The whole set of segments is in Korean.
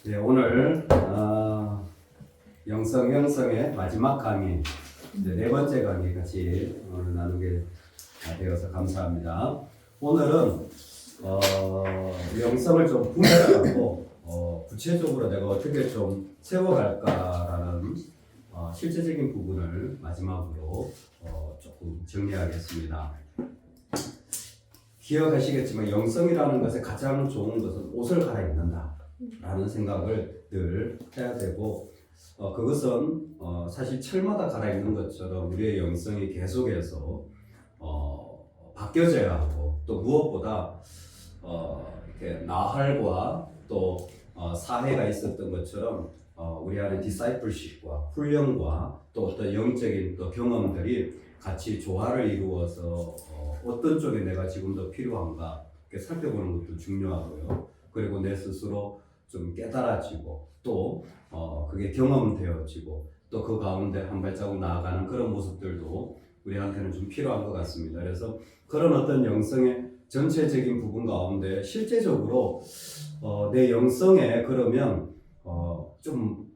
네, 오늘 영성의 마지막 강의, 이제 네 번째 강의 같이 오늘 나누게 되어서 감사합니다. 오늘은 영성을 좀 분별하고 구체적으로 내가 어떻게 좀 세워갈까라는 실제적인 부분을 마지막으로 조금 정리하겠습니다. 기억하시겠지만 영성이라는 것에 가장 좋은 것은 옷을 갈아입는다 라는 생각을 늘 해야 되고, 그것은 사실 철마다 갈아입는 것처럼 우리의 영성이 계속해서 바뀌어져야 하고, 또 무엇보다 이렇게 나활과 또 사회가 있었던 것처럼 우리 안에 디사이플십과 훈련과 또 어떤 영적인 또 경험들이 같이 조화를 이루어서 어떤 쪽에 내가 지금 더 필요한가 살펴보는 것도 중요하고요. 그리고 내 스스로 좀 깨달아지고 또 그게 경험되어지고 또 그 가운데 한 발자국 나아가는 그런 모습들도 우리한테는 좀 필요한 것 같습니다. 그래서 그런 어떤 영성의 전체적인 부분 가운데 실제적으로 내 영성에 그러면 좀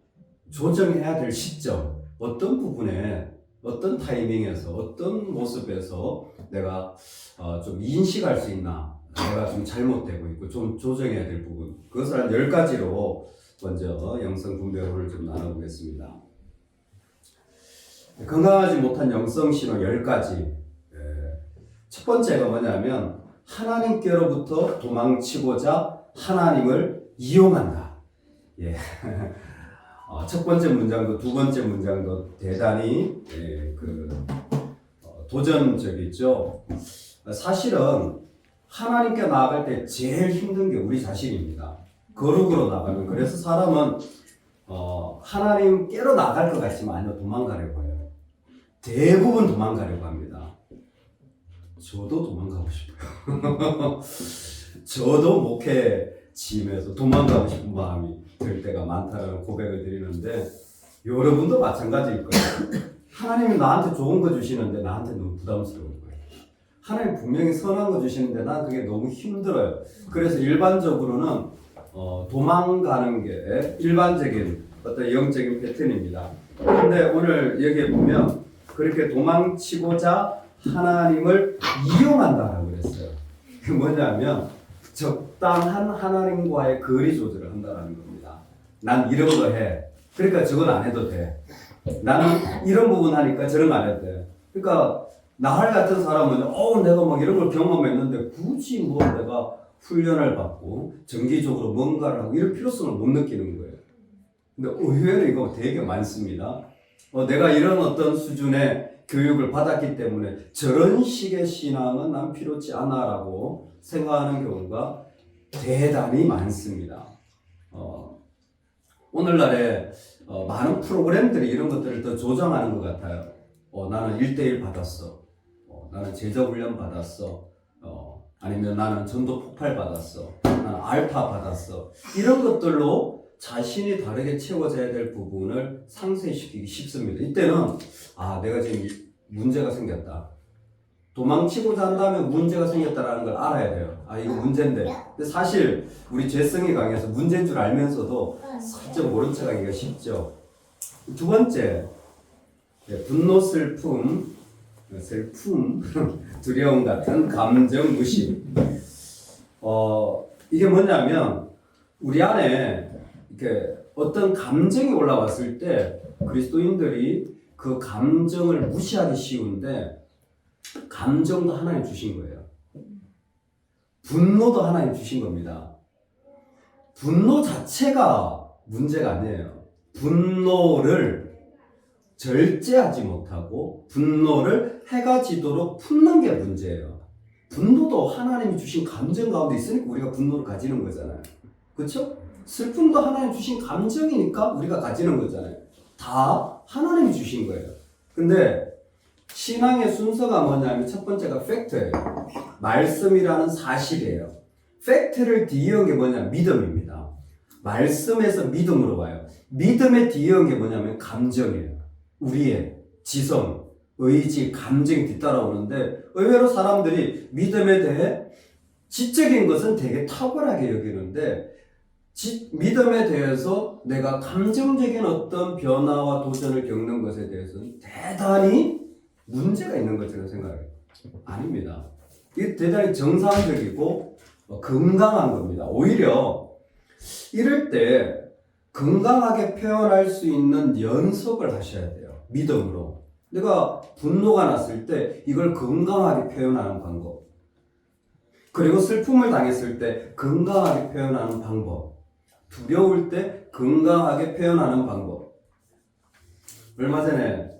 조정해야 될 시점, 어떤 부분에 어떤 타이밍에서 어떤 모습에서 내가 좀 인식할 수 있나, 내가 좀 잘못되고 있고 좀 조정해야 될 부분, 그것을 한 10가지로 먼저 영성 분별을 좀 나눠보겠습니다. 건강하지 못한 영성 신호 10가지. 첫 번째가 뭐냐면 하나님께로부터 도망치고자 하나님을 이용한다. 예. 첫 번째 문장도 두 번째 문장도 대단히 도전적이죠. 사실은 하나님께 나아갈 때 제일 힘든 게 우리 자신입니다. 거룩으로 나가면. 그래서 사람은 하나님께로 나갈 것 같지만 아니요, 도망가려고 해요. 대부분 도망가려고 합니다. 저도 도망가고 싶어요. 저도 목회짐에서 도망가고 싶은 마음이 들 때가 많다라는 고백을 드리는데, 여러분도 마찬가지일 거예요. 하나님이 나한테 좋은 거 주시는데 나한테 너무 부담스러운 거예요. 하나님 분명히 선한 거 주시는데 난 그게 너무 힘들어요. 그래서 일반적으로는 도망가는 게 일반적인 어떤 영적인 패턴입니다. 그런데 오늘 여기에 보면 그렇게 도망치고자 하나님을 이용한다라고 그랬어요. 그게 뭐냐면 적당한 하나님과의 거리 조절을 한다는 겁니다. 난 이런 거 해. 그러니까 저건 안 해도 돼. 나는 이런 부분 하니까 저런 거 안 해도 돼. 그러니까 나할 같은 사람은 내가 막 이런 걸 경험했는데 굳이 뭐 내가 훈련을 받고 정기적으로 뭔가를 하고 이럴 필요성을 못 느끼는 거예요. 근데 의외로 이거 되게 많습니다. 내가 이런 어떤 수준의 교육을 받았기 때문에 저런 식의 신앙은 난 필요치 않아라고 생각하는 경우가 대단히 많습니다. 오늘날에 많은 프로그램들이 이런 것들을 더 조정하는 것 같아요. 나는 1:1 받았어. 나는 제자훈련 받았어. 아니면 나는 전도 폭발 받았어. 나는 알파 받았어. 이런 것들로 자신이 다르게 채워져야 될 부분을 상쇄시키기 쉽습니다. 이때는 내가 지금 문제가 생겼다. 도망치고자 한다면 문제가 생겼다라는 걸 알아야 돼요. 이거 문제인데. 근데 사실 우리 죄성이 강해서 문제인 줄 알면서도 살짝 모른 척 하기가 쉽죠. 두 번째, 분노, 슬픔, 두려움 같은 감정 무심. 이게 뭐냐면 우리 안에 이렇게 어떤 감정이 올라왔을 때 그리스도인들이 그 감정을 무시하기 쉬운데, 감정도 하나님 주신 거예요. 분노도 하나님 주신 겁니다. 분노 자체가 문제가 아니에요. 분노를 절제하지 못하고 분노를 해가 지도록 품는 게 문제예요. 분노도 하나님이 주신 감정 가운데 있으니까 우리가 분노를 가지는 거잖아요. 그렇죠? 슬픔도 하나님 주신 감정이니까 우리가 가지는 거잖아요. 다 하나님이 주신 거예요. 근데 신앙의 순서가 뭐냐면 첫 번째가 팩트예요. 말씀이라는 사실이에요. 팩트를 뒤이은 게 뭐냐면 믿음입니다. 말씀에서 믿음으로 와요. 믿음에 뒤이은 게 뭐냐면 감정이에요. 우리의 지성, 의지, 감정이 뒤따라오는데, 의외로 사람들이 믿음에 대해 지적인 것은 되게 탁월하게 여기는데 믿음에 대해서 내가 감정적인 어떤 변화와 도전을 겪는 것에 대해서는 대단히 문제가 있는 것처럼 생각해요. 아닙니다. 이게 대단히 정상적이고 건강한 겁니다. 오히려 이럴 때 건강하게 표현할 수 있는 연습을 하셔야 돼요. 믿음으로. 내가 분노가 났을 때 이걸 건강하게 표현하는 방법. 그리고 슬픔을 당했을 때 건강하게 표현하는 방법. 두려울 때 건강하게 표현하는 방법. 얼마 전에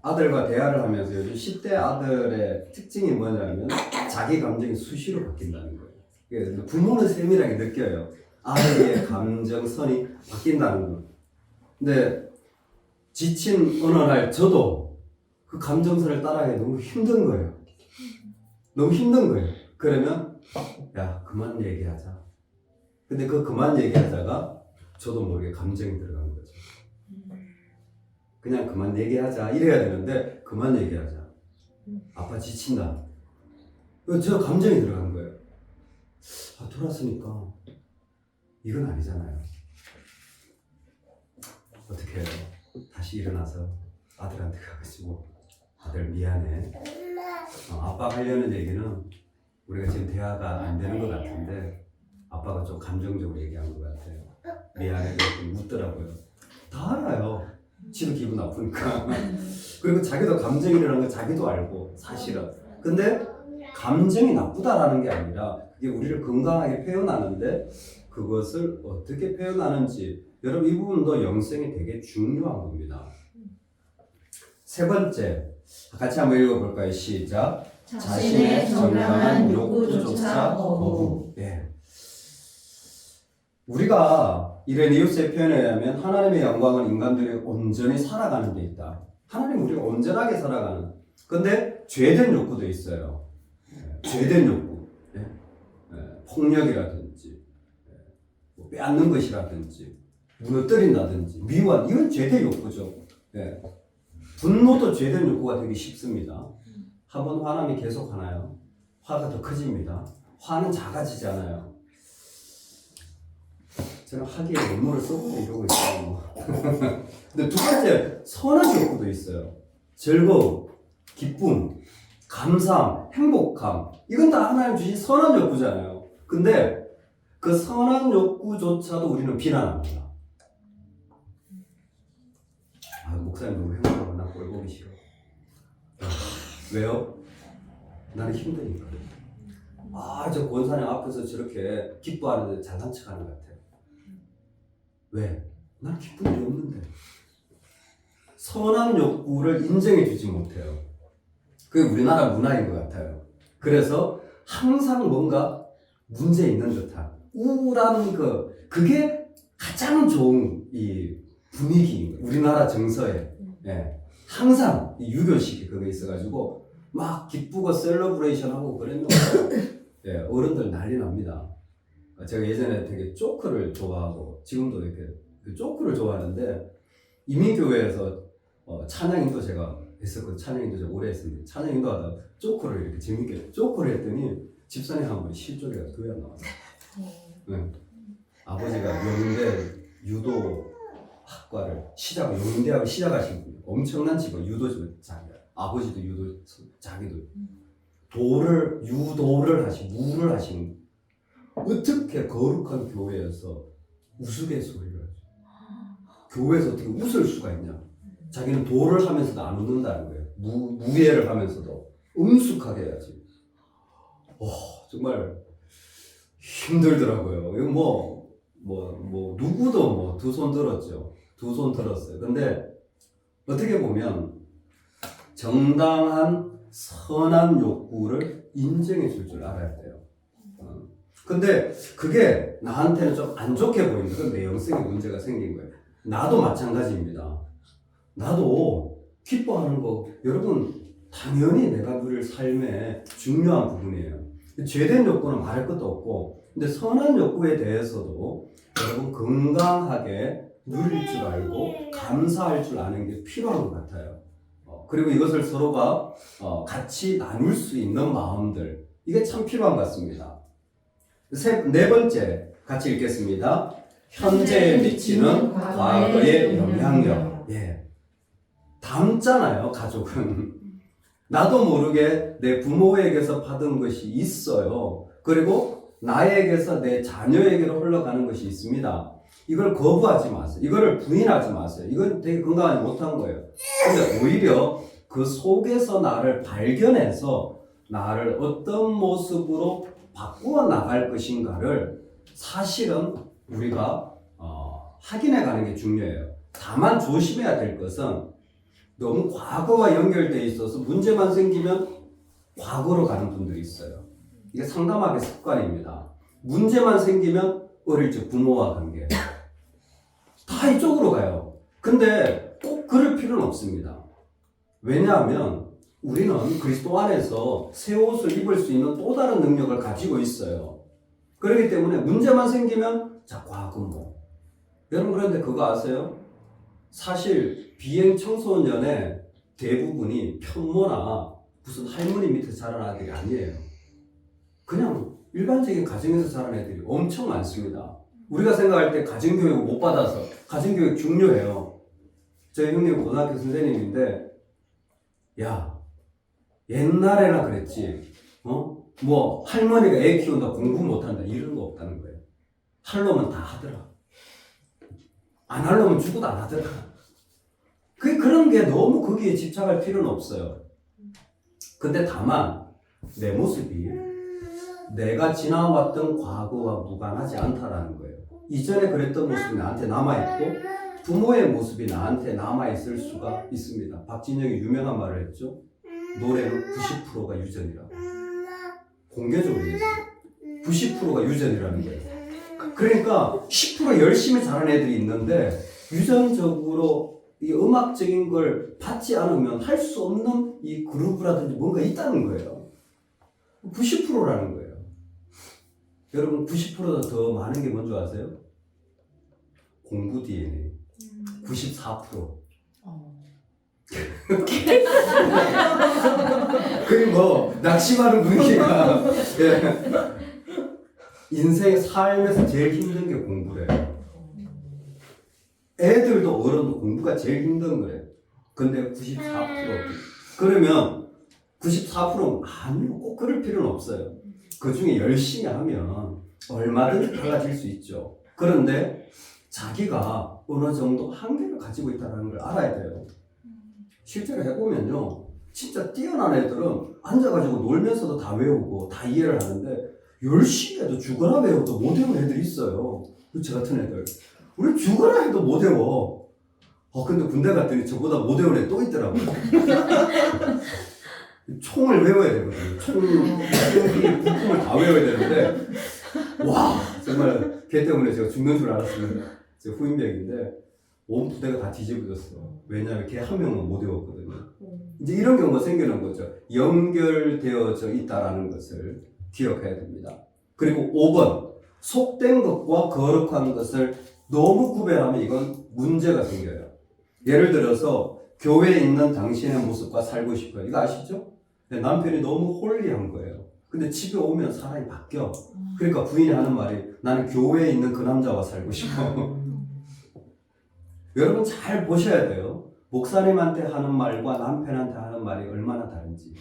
아들과 대화를 하면서 요즘 10대 아들의 특징이 뭐냐면 자기 감정이 수시로 바뀐다는 거예요. 부모는 세밀하게 느껴요. 아이의 감정선이 바뀐다는 거. 근데 지친 어느 날 저도 그 감정선을 따라가기 너무 힘든 거예요. 너무 힘든 거예요. 그러면 야 그만 얘기하자. 근데 그 그만 얘기하자가 저도 모르게 감정이 들어간 거죠. 그냥 그만 얘기하자 이래야 되는데 그만 얘기하자. 아빠 지친다. 저 감정이 들어간 거예요. 돌았으니까 이건 아니잖아요. 어떻게 해요? 다시 일어나서 아들한테 가가지고 아들 미안해. 아빠가 하려는 얘기는 우리가 지금 대화가 안 되는 것 같은데 아빠가 좀 감정적으로 얘기한 것 같아요. 미안해. 웃더라고요. 다 알아요. 지도 기분 나쁘니까. 그리고 자기도 감정이라는 거 자기도 알고 사실은. 근데 감정이 나쁘다라는 게 아니라 그게 우리를 건강하게 표현하는데 그것을 어떻게 표현하는지 여러분 이 부분도 영성이 되게 중요한 겁니다. 세 번째 같이 한번 읽어볼까요? 시작. 자신의 정당한 욕구조차 거부. 네. 우리가 이레니우스의 표현에 의하면 하나님의 영광은 인간들이 온전히 살아가는 데 있다. 하나님 우리가 온전하게 살아가는. 근데 죄된 욕구도 있어요. 죄된 욕구. 폭력이라든지 빼앗는 것이라든지 무너뜨린다든지 미워한 이건 죄된 욕구죠. 분노도 죄된 욕구가 되기 쉽습니다. 한번 화나면 계속 화나요. 화가 더 커집니다. 화는 작아지지 않아요. 저는 하기에 논문을 써보고 이러고 있어요. 근데 두 번째, 선한 욕구도 있어요. 즐거움, 기쁨, 감사함, 행복함. 이건 다 하나님 주신 선한 욕구잖아요. 근데 그 선한 욕구조차도 우리는 비난합니다. 목사님 너무 행복하고 나 꼴 보기 싫어. 왜요? 나는 힘드니까. 저 권사님 앞에서 저렇게 기뻐하는데 잘난 척하는 것 같아요. 왜? 나는 기쁜 일이 없는데. 선한 욕구를 인정해 주지 못해요. 그게 우리나라 문화인 것 같아요. 그래서 항상 뭔가 문제 있는 듯한 우울한 그게 가장 좋은 이 분위기인 거예요. 우리나라 정서에. 항상 이 유교식이 그거 있어가지고 막 기쁘고 셀러브레이션 하고 그러면 어른들 난리 납니다. 제가 예전에 되게 조크를 좋아하고 지금도 이렇게 조크를 좋아하는데 이민교회에서 찬양인도 제가 했었거든요. 찬양인도 제가 오래 했습니다. 찬양인도 하다가 조크를 이렇게 재밌게 조크를 했더니 집사님 한 분이 실족해서 교회 안 나왔어요. 아버지가 영대 유도 학과를 영대학을 시작하신 분이에요. 엄청난 집은 유도집을 자기가 아버지도 유도 자기도 유도를 무를 하신 어떻게 거룩한 교회에서 우스갯소리를 하죠. 교회에서 어떻게 웃을 수가 있냐. 자기는 도를 하면서도 안 웃는다는 거예요. 무예를 하면서도 음숙하게 해야지. 정말 힘들더라고요. 이거 누구도 두 손 들었죠. 두 손 들었어요. 근데 어떻게 보면 정당한 선한 욕구를 인정해 줄 알아야 돼요. 근데 그게 나한테는 좀 안 좋게 보입니다. 그럼 내 영성에 문제가 생긴 거예요. 나도 마찬가지입니다. 나도 기뻐하는 거 여러분 당연히 내가 누릴 삶의 중요한 부분이에요. 죄된 욕구는 말할 것도 없고 근데 선한 욕구에 대해서도 여러분 건강하게 누릴 줄 알고 감사할 줄 아는 게 필요한 것 같아요. 그리고 이것을 서로가 같이 나눌 수 있는 마음들 이게 참 필요한 것 같습니다. 네 번째 같이 읽겠습니다. 현재에 미치는 과거의 영향력. 예. 닮잖아요, 가족은. 나도 모르게 내 부모에게서 받은 것이 있어요. 그리고 나에게서 내 자녀에게로 흘러가는 것이 있습니다. 이걸 거부하지 마세요. 이거를 부인하지 마세요. 이건 되게 건강하지 못한 거예요. 근데 오히려 그 속에서 나를 발견해서 나를 어떤 모습으로 바꾸어 나갈 것인가를 사실은 우리가 확인해 가는 게 중요해요. 다만 조심해야 될 것은 너무 과거와 연결되어 있어서 문제만 생기면 과거로 가는 분들이 있어요. 이게 상담학의 습관입니다. 문제만 생기면 어릴 적 부모와 관계 다 이쪽으로 가요. 근데 꼭 그럴 필요는 없습니다. 왜냐하면 우리는 그리스도 안에서 새 옷을 입을 수 있는 또 다른 능력을 가지고 있어요. 그렇기 때문에 문제만 생기면 자, 과거 뭐. 여러분 그런데 그거 아세요? 사실 비행 청소년의 대부분이 편모나 무슨 할머니 밑에 자란 아들이 아니에요. 그냥 일반적인 가정에서 자란 애들이 엄청 많습니다. 우리가 생각할 때 가정교육을 못 받아서 가정교육 중요해요. 저희 형님 고등학교 선생님인데 야 옛날에나 그랬지 뭐 할머니가 애 키운다 공부 못한다 이런 거 없다는 거예요. 할 놈은 다 하더라. 안 할 놈은 죽어도 안 하더라. 그런 게 너무 거기에 집착할 필요는 없어요. 근데 다만 내 모습이 내가 지나왔던 과거와 무관하지 않다라는 거예요. 이전에 그랬던 모습이 나한테 남아있고 부모의 모습이 나한테 남아있을 수가 있습니다. 박진영이 유명한 말을 했죠. 노래는 90%가 유전이라고. 공개적으로 얘기했어요. 90%가 유전이라는 거예요. 그러니까 10% 열심히 잘하는 애들이 있는데 유전적으로 이 음악적인 걸 받지 않으면 할 수 없는 이 그루브라든지 뭔가 있다는 거예요. 90%라는 거예요. 여러분 90%더 더 많은 게 뭔지 아세요? 공부 DNA 94%. 그리고 뭐 낙심하는 분위기가 예. 인생의 삶에서 제일 힘든 게 공부래요. 애들도 어른도 공부가 제일 힘든 거래요. 근데 94%. 그러면 94%는 아니요. 꼭 그럴 필요는 없어요. 그 중에 열심히 하면 얼마든지 달라질 수 있죠. 그런데 자기가 어느 정도 한계를 가지고 있다는 걸 알아야 돼요. 실제로 해보면요. 진짜 뛰어난 애들은 앉아가지고 놀면서도 다 외우고 다 이해를 하는데 열심히 해도 죽어라 외워도 못 외우는 애들이 있어요. 저 같은 애들. 우리 죽어라 해도 못 외워. 근데 군대 갔더니 저보다 못 외우는 애 또 있더라고요. 총을 외워야 되거든요. 총기, 부품을 다 외워야 되는데 와 정말 걔 때문에 제가 죽는 줄 알았습니다. 제가 후임병인데 온 부대가 다 뒤집어졌어. 왜냐하면 걔 한 명은 못 외웠거든요. 이제 이런 경우가 생기는 거죠. 연결되어져 있다라는 것을 기억해야 됩니다. 그리고 5번 속된 것과 거룩한 것을 너무 구별하면 이건 문제가 생겨요. 예를 들어서 교회에 있는 당신의 모습과 살고 싶어요. 이거 아시죠? 남편이 너무 홀리한 거예요. 근데 집에 오면 사람이 바뀌어. 그러니까 부인이 하는 말이 나는 교회에 있는 그 남자와 살고 싶어. 여러분 잘 보셔야 돼요. 목사님한테 하는 말과 남편한테 하는 말이 얼마나 다른지.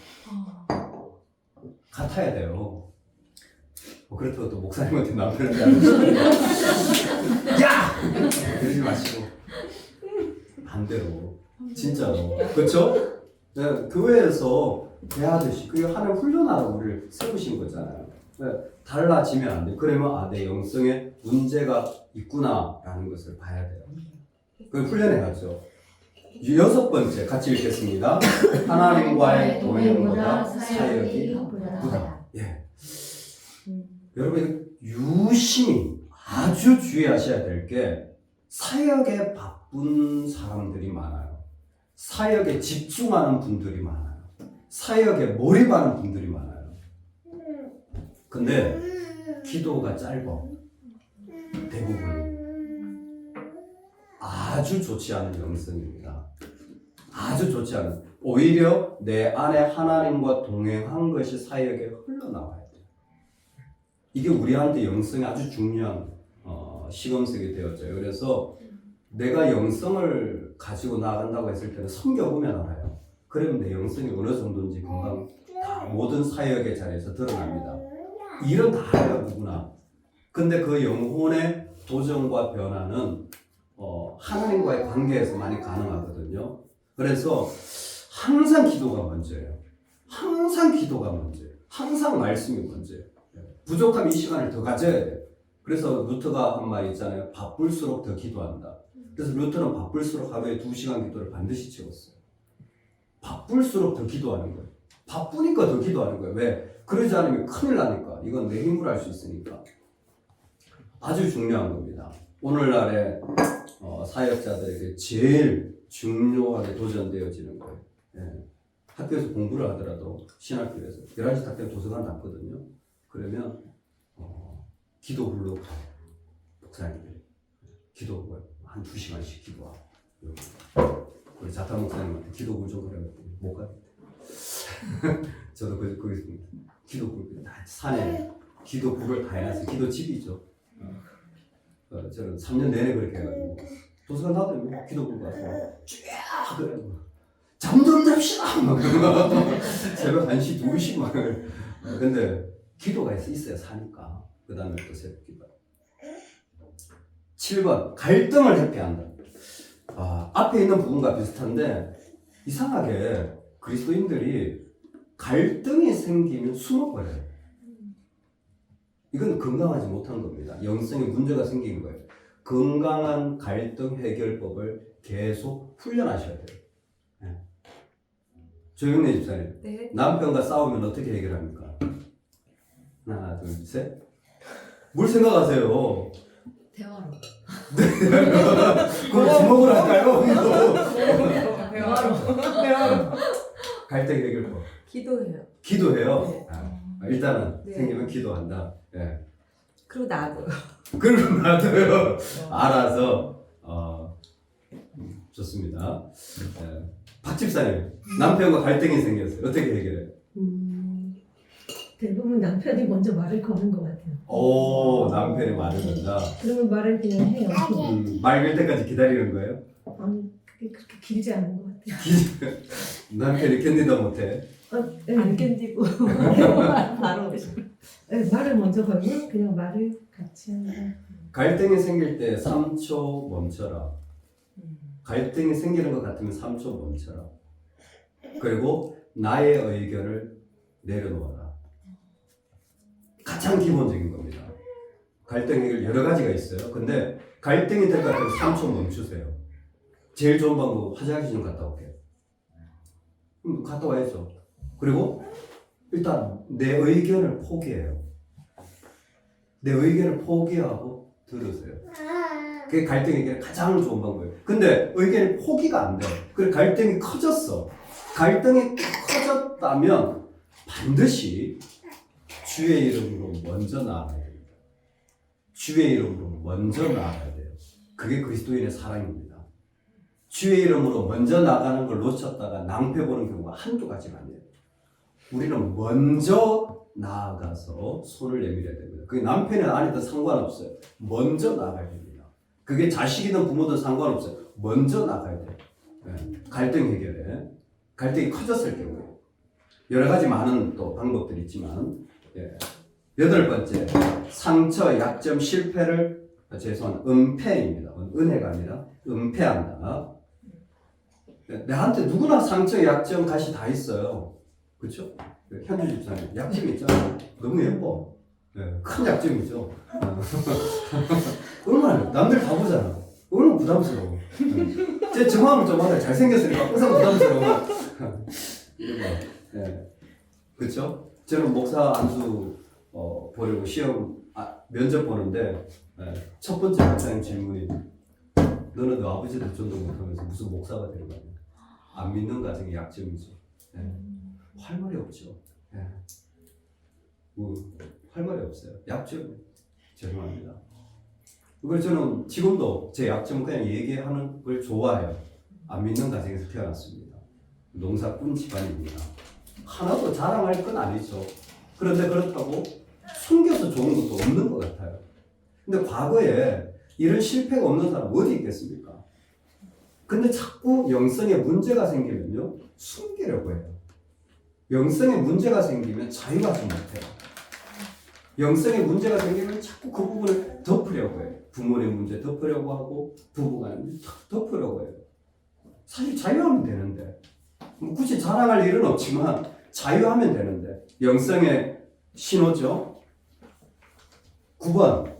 같아야 돼요. 그렇다고 또 목사님한테 남편한테 하는 말이 야! 그러지 마시고 반대로 진짜로 그렇죠? 네, 교회에서 대하듯이 그 하나님 훈련하라고 우리를 세우신 거잖아요. 네, 달라지면 안 돼. 그러면 내 영성에 문제가 있구나라는 것을 봐야 돼요. 그걸 훈련해야죠. 6번째 같이 읽겠습니다. 하나님과의 동행보다 사역이 바쁘다. 예. 여러분 유심히 아주 주의하셔야 될 게 사역에 바쁜 사람들이 많아요. 사역에 집중하는 분들이 많아요. 사역에 몰입하는 분들이 많아요. 근데 기도가 짧아. 대부분 아주 좋지 않은 영성입니다. 아주 좋지 않은. 오히려 내 안에 하나님과 동행한 것이 사역에 흘러나와야 돼요. 이게 우리한테 영성이 아주 중요한 시금석이 되었죠. 그래서 내가 영성을 가지고 나간다고 했을 때는 섬겨보면 알아요. 그러면 내 영성이 어느 정도인지 금방 다 모든 사역의 자리에서 드러납니다. 일은 다 해요, 누구나. 근데 그 영혼의 도전과 변화는 하나님과의 관계에서 많이 가능하거든요. 그래서 항상 기도가 먼저예요. 항상 기도가 먼저예요. 항상 말씀이 먼저예요. 부족하면 이 시간을 더 가져야 돼요. 그래서 루터가 한 말 있잖아요. 바쁠수록 더 기도한다. 그래서 루터는 바쁠수록 하루에 2시간 기도를 반드시 채웠어요. 바쁠수록 더 기도하는 거예요. 바쁘니까 더 기도하는 거예요. 왜? 그러지 않으면 큰일 나니까. 이건 내 힘으로 할 수 있으니까. 아주 중요한 겁니다. 오늘날의 사역자들에게 제일 중요하게 도전되어지는 거예요. 예. 학교에서 공부를 하더라도 신학교에서 11시 다 되면 도서관 닫거든요. 그러면 기도불로 가요. 목사님들 기도불 한 2시간씩 기도하고 우리 자타 목사님한테 기도불 좀 그래요. 못 가요. 저도 거기 있습니다. 기도불 산에 기도불을 다 해놨어요. 기도집이죠. 저는 3년 내내 그렇게 해가지고 도서관 닫으면 기도불 가서 쫙 그래 잠 좀 잡시다 막 새벽 1시 2시 막 근데 기도가 있어야 사니까 그 다음에 또 새벽 기도. 7번 갈등을 회피한다. 앞에 있는 부분과 비슷한데 이상하게 그리스도인들이 갈등이 생기면 숨어버려요. 이건 건강하지 못한 겁니다. 영성에 문제가 생긴 거예요. 건강한 갈등 해결법을 계속 훈련하셔야 돼요. 네. 조영래 집사님, 네. 남편과 싸우면 어떻게 해결합니까? 하나, 둘, 셋. 뭘 생각하세요? 대화로. 그거 주먹으로 할까요? 대화로. 갈등 해결법. 기도해요. 기도해요. 네. 일단은 네. 생기면 기도한다. 네. 그리고 나도. 그리고 나도요. 알아서 좋습니다. 네. 박 집사님, 남편과 갈등이 생겼어요. 어떻게 해결해요? 대부분 남편이 먼저 말을 거는 것 같아요. 오, 남편이 말을 건다. 그러면 말을 그냥 해요. 말 걸 때까지 기다리는 거예요? 아니, 그게 그렇게 길지 않은 것 같아요. 남편이 견디다 못해. 네. 안 견디고 바로. 네, 말을 먼저 걸면 그냥 말을 같이 한다. 갈등이 생길 때 3초 멈춰라. 갈등이 생기는 것 같으면 3초 멈춰라. 그리고 나의 의견을 내려놓아라. 가장 기본적인 겁니다. 갈등 해결 여러 가지가 있어요. 근데 갈등이 될 것 같으면 3초 멈추세요. 제일 좋은 방법 화장실 좀 갔다 올게요. 갔다 와야죠. 그리고 일단 내 의견을 포기해요. 내 의견을 포기하고 들으세요. 그게 갈등 해결의 가장 좋은 방법이에요. 근데 의견이 포기가 안 돼. 그래 갈등이 커졌어. 갈등이 커졌다면 반드시 주의 이름으로 먼저 나아가야 됩니다. 주의 이름으로 먼저 나아가야 돼요. 그게 그리스도인의 사랑입니다. 주의 이름으로 먼저 나가는 걸 놓쳤다가 낭패 보는 경우가 한두 가지가 아니에요. 우리는 먼저 나아가서 손을 내밀어야 됩니다. 그게 남편이 아니든 상관없어요. 먼저 나가야 됩니다. 그게 자식이든 부모든 상관없어요. 먼저 나가야 돼요. 네. 갈등 해결에 갈등이 커졌을 경우에 여러 가지 많은 또 방법들이 있지만 8번째 상처, 약점, 실패를 은폐입니다. 은혜가 아니라 은폐한다. 내한테 누구나 상처, 약점, 가시 다 있어요. 그렇죠? 현주 집사님 약점 있잖아요. 너무 예뻐. 큰 약점이죠. 얼마나 남들 다 보잖아. 얼마나 부담스러워. 제 정함을 좀 하다 잘생겼으니까 항상 부담스러워. 그렇죠? 저는 목사 안수 보려고 시험 면접 보는데 첫 번째 목사님 질문이 너는 너 아버지도 전도 못하면서 무슨 목사가 되는 거냐? 안 믿는 가정의 약점이죠. 할 말이 없죠. 할 말이 없어요. 약점 죄송합니다. 그래서 저는 지금도 제 약점은 그냥 얘기하는 걸 좋아해요. 안 믿는 가정에서 태어났습니다. 농사꾼 집안입니다. 하나도 자랑할 건 아니죠. 그런데 그렇다고 숨겨서 좋은 것도 없는 것 같아요. 근데 과거에 이런 실패가 없는 사람 어디 있겠습니까? 근데 자꾸 영성에 문제가 생기면요, 숨기려고 해요. 영성에 문제가 생기면 자유하지 못해요. 영성에 문제가 생기면 자꾸 그 부분을 덮으려고 해요. 부모의 문제 덮으려고 하고, 부부간의 문제 덮으려고 해요. 사실 자유하면 되는데, 뭐 굳이 자랑할 일은 없지만 자유하면 되는데, 영성의 신호죠. 9번,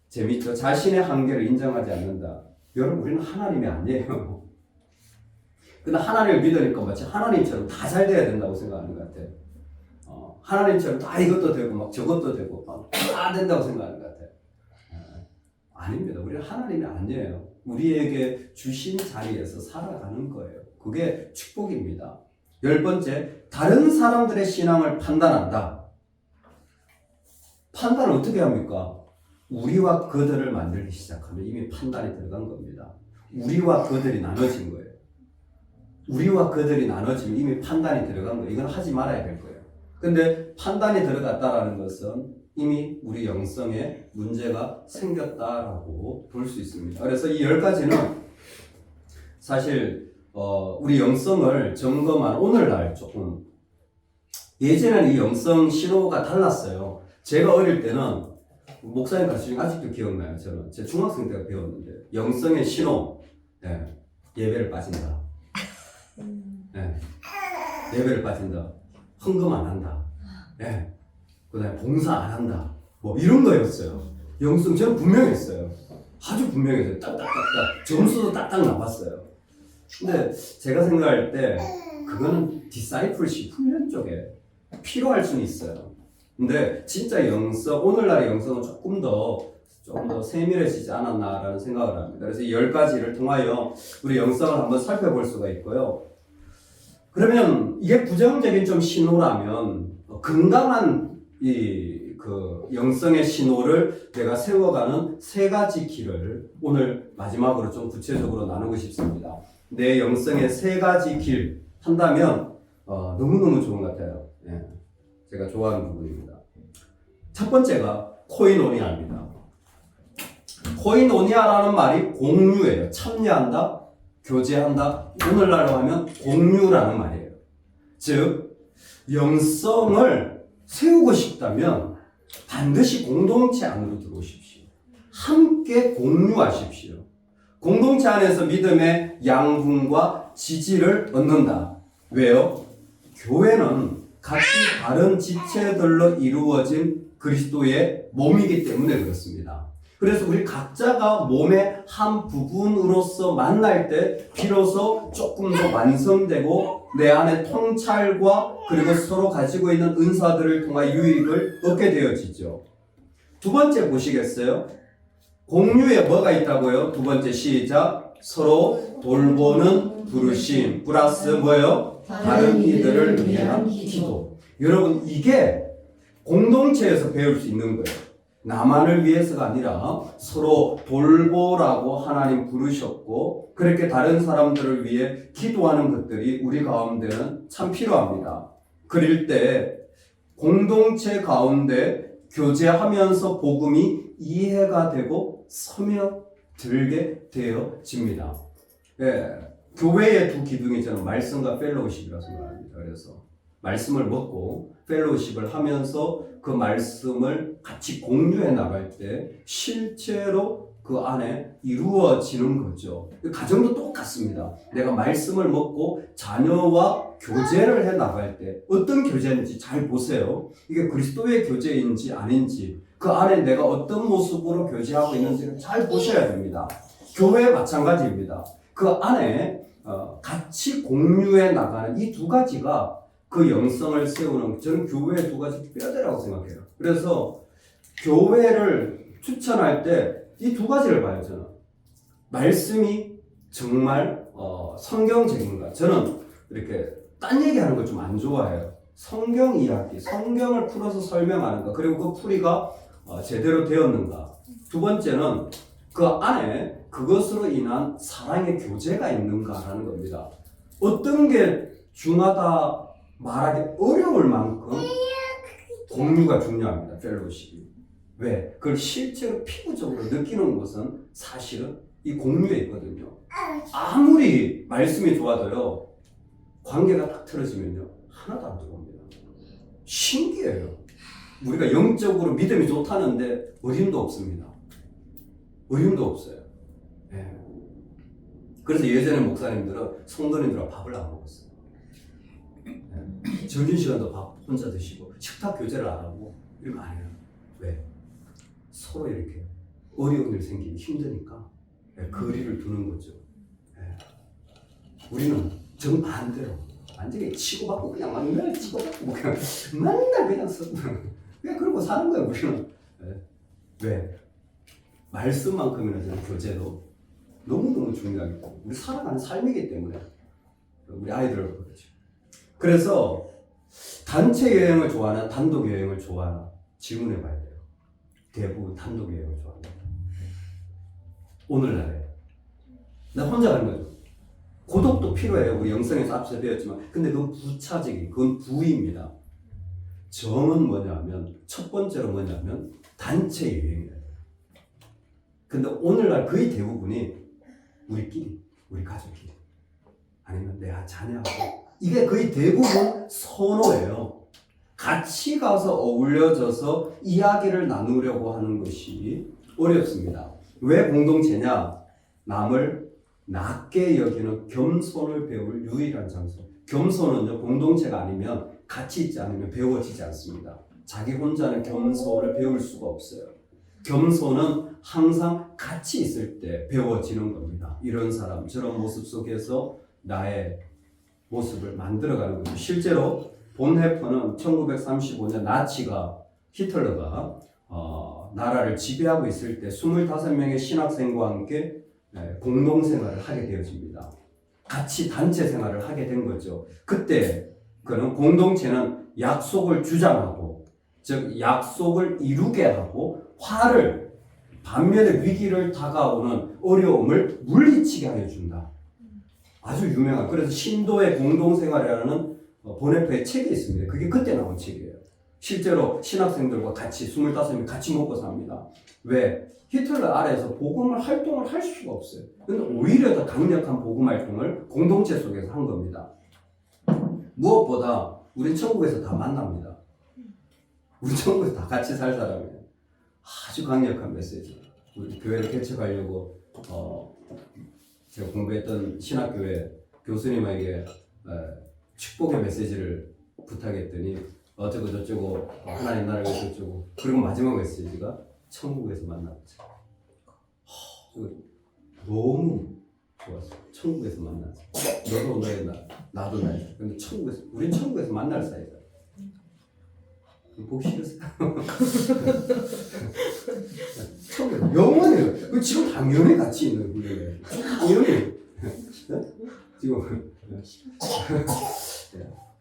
재밌죠? 자신의 한계를 인정하지 않는다. 여러분, 우리는 하나님이 아니에요. 근데 하나님을 믿으니까 마치 하나님처럼 다 잘 돼야 된다고 생각하는 것 같아요. 하나님처럼 다 이것도 되고 막 저것도 되고 막 다 된다고 생각하는 것 같아요. 아닙니다. 우리는 하나님이 아니에요. 우리에게 주신 자리에서 살아가는 거예요. 그게 축복입니다. 10번째, 다른 사람들의 신앙을 판단한다. 판단을 어떻게 합니까? 우리와 그들을 만들기 시작하면 이미 판단이 들어간 겁니다. 우리와 그들이 나눠진 거예요. 우리와 그들이 나눠지면 이미 판단이 들어간 거예요. 이건 하지 말아야 될 거예요. 근데 판단이 들어갔다라는 것은 이미 우리 영성에 문제가 생겼다라고 볼 수 있습니다. 그래서 이 10가지는 사실 우리 영성을 점검한 오늘날 조금, 예전에는 이 영성 신호가 달랐어요. 제가 어릴 때는 목사님 가르치신 아직도 기억나요. 저는 제 중학생 때가 배웠는데 영성의 신호, 네, 예배를 빠진다. 네, 예배를 빠진다. 헌금 안 한다. 네, 그다음에 봉사 안 한다. 뭐 이런 거였어요. 영성 저는 분명했어요. 아주 분명했어요. 딱딱딱딱 점수도 딱딱 나왔어요. 근데 제가 생각할 때 그거는 디사이플십 훈련 쪽에 필요할 수는 있어요. 근데 진짜 영성, 오늘날의 영성은 조금 더 세밀해지지 않았나라는 생각을 합니다. 그래서 이 10가지를 통하여 우리 영성을 한번 살펴볼 수가 있고요. 그러면 이게 부정적인 좀 신호라면 건강한 그 영성의 신호를 내가 세워가는 3가지 길을 오늘 마지막으로 좀 구체적으로 나누고 싶습니다. 내 영성의 3가지 길 한다면 너무너무 좋은 것 같아요. 예, 제가 좋아하는 부분입니다. 첫 번째가 코이노니아입니다. 코이노니아라는 말이 공유예요. 참여한다, 교제한다. 오늘날로 하면 공유라는 말이에요. 즉 영성을 세우고 싶다면 반드시 공동체 안으로 들어오십시오. 함께 공유하십시오. 공동체 안에서 믿음의 양분과 지지를 얻는다. 왜요? 교회는 각기 다른 지체들로 이루어진 그리스도의 몸이기 때문에 그렇습니다. 그래서 우리 각자가 몸의 한 부분으로서 만날 때 비로소 조금 더 완성되고 내 안에 통찰과 그리고 서로 가지고 있는 은사들을 통해 유익을 얻게 되어지죠. 두 번째 보시겠어요? 공유에 뭐가 있다고요? 두 번째 시작. 서로 돌보는 부르심 플러스 뭐예요? 다른 이들을 위한 기도. 여러분 이게 공동체에서 배울 수 있는 거예요. 나만을 위해서가 아니라 서로 돌보라고 하나님 부르셨고 그렇게 다른 사람들을 위해 기도하는 것들이 우리 가운데는 참 필요합니다. 그럴 때 공동체 가운데 교제하면서 복음이 이해가 되고 스며들게 되어집니다. 예, 교회의 두 기둥이 저는 말씀과 펠로우십이라고 생각합니다. 그래서 말씀을 먹고 펠로우십을 하면서 그 말씀을 같이 공유해 나갈 때 실제로 그 안에 이루어지는 거죠. 가정도 똑같습니다. 내가 말씀을 먹고 자녀와 교제를 해 나갈 때 어떤 교제인지 잘 보세요. 이게 그리스도의 교제인지 아닌지 그 안에 내가 어떤 모습으로 교제하고 있는지를 잘 보셔야 됩니다. 교회 마찬가지입니다. 그 안에 같이 공유해 나가는 이 두 가지가 그 영성을 세우는 저는 교회의 두 가지 뼈대라고 생각해요. 그래서 교회를 추천할 때 이 두 가지를 봐요. 저는 말씀이 정말 성경적인가. 저는 이렇게 딴 얘기하는 걸 좀 안 좋아해요. 성경 이야기, 성경을 풀어서 설명하는가, 그리고 그 풀이가 제대로 되었는가. 두 번째는 그 안에 그것으로 인한 사랑의 교제가 있는가라는 겁니다. 어떤 게 중하다 말하기 어려울 만큼 공유가 중요합니다. 펠로우십이. 왜? 그걸 실제로 피부적으로 느끼는 것은 사실은 이 공유에 있거든요. 아무리 말씀이 좋아도요, 관계가 딱 틀어지면요, 하나도 안 들어옵니다. 신기해요. 우리가 영적으로 믿음이 좋다는데 어림도 없습니다. 어림도 없어요. 예. 그래서 예전에 목사님들은 성도님들하고 밥을 안 먹었어요. 예. 점심시간도 밥 혼자 드시고 식탁 교제를 안 하고 이러면 안 해요. 왜? 서로 이렇게 어려운 일 생기기 힘드니까 거리를 두는 거죠. 우리는 정반대로 완전히 치고받고 그냥 맨날 치고받고 그냥 맨날 그냥 그냥 그러고 사는 거예요. 우리는. 왜? 말씀만큼이나 저는 교제도 너무너무 중요하고 우리 살아가는 삶이기 때문에 우리 아이들을 그러죠. 그래서 단체 여행을 좋아하나 단독 여행을 좋아하나 질문해 봐야 돼요. 대부분 단독 여행을 좋아합니다. 오늘날에 나 혼자 가는 거죠. 고독도 필요해요. 우리 영성에서 앞서 배웠지만 근데 그건 부차적인 그건 부입니다. 정은 뭐냐면 첫 번째로 뭐냐면 단체 여행이에요. 근데 오늘날 거의 대부분이 우리끼리 우리 가족끼리 아니면 내 자녀하고 이게 거의 대부분 선호예요. 같이 가서 어울려져서 이야기를 나누려고 하는 것이 어렵습니다. 왜 공동체냐? 남을 낮게 여기는 겸손을 배울 유일한 장소. 겸손은요, 공동체가 아니면 같이 있지 않으면 배워지지 않습니다. 자기 혼자는 겸손을 배울 수가 없어요. 겸손은 항상 같이 있을 때 배워지는 겁니다. 이런 사람, 저런 모습 속에서 나의 모습을 만들어가는 거죠. 실제로 본헤퍼는 1935년 나치가 히틀러가 나라를 지배하고 있을 때 25명의 신학생과 함께 공동생활을 하게 되어집니다. 같이 단체 생활을 하게 된 거죠. 그때 그는 공동체는 약속을 주장하고 즉 약속을 이루게 하고 화를 반면에 위기를 다가오는 어려움을 물리치게 하여 준다. 아주 유명한 그래서 신도의 공동생활이라는 본헤퍼의 책이 있습니다. 그게 그때 나온 책이에요. 실제로 신학생들과 같이 25명 같이 먹고 삽니다. 왜? 히틀러 아래에서 복음을 활동을 할 수가 없어요. 근데 오히려 더 강력한 복음 활동을 공동체 속에서 한 겁니다. 무엇보다 우린 천국에서 다 만납니다. 우리 천국에서 다 같이 살 사람이에요. 아주 강력한 메시지. 우리 교회를 개척하려고 제가 공부했던 신학교회 교수님에게 축복의 메시지를 부탁했더니 어쩌고 저쩌고 하나님 나라를 위해서 어쩌고 그리고 마지막 메시지가 천국에서 만났죠. 너무 좋았어요. 천국에서 만났어. 너도 너의 나도 나의. 근데 천국에서 우린 천국에서 만날 사이다. 보기 싫으세요? 천국 영원해요. 그 지금 당연히 같이 있는 거예요. 당연히 지금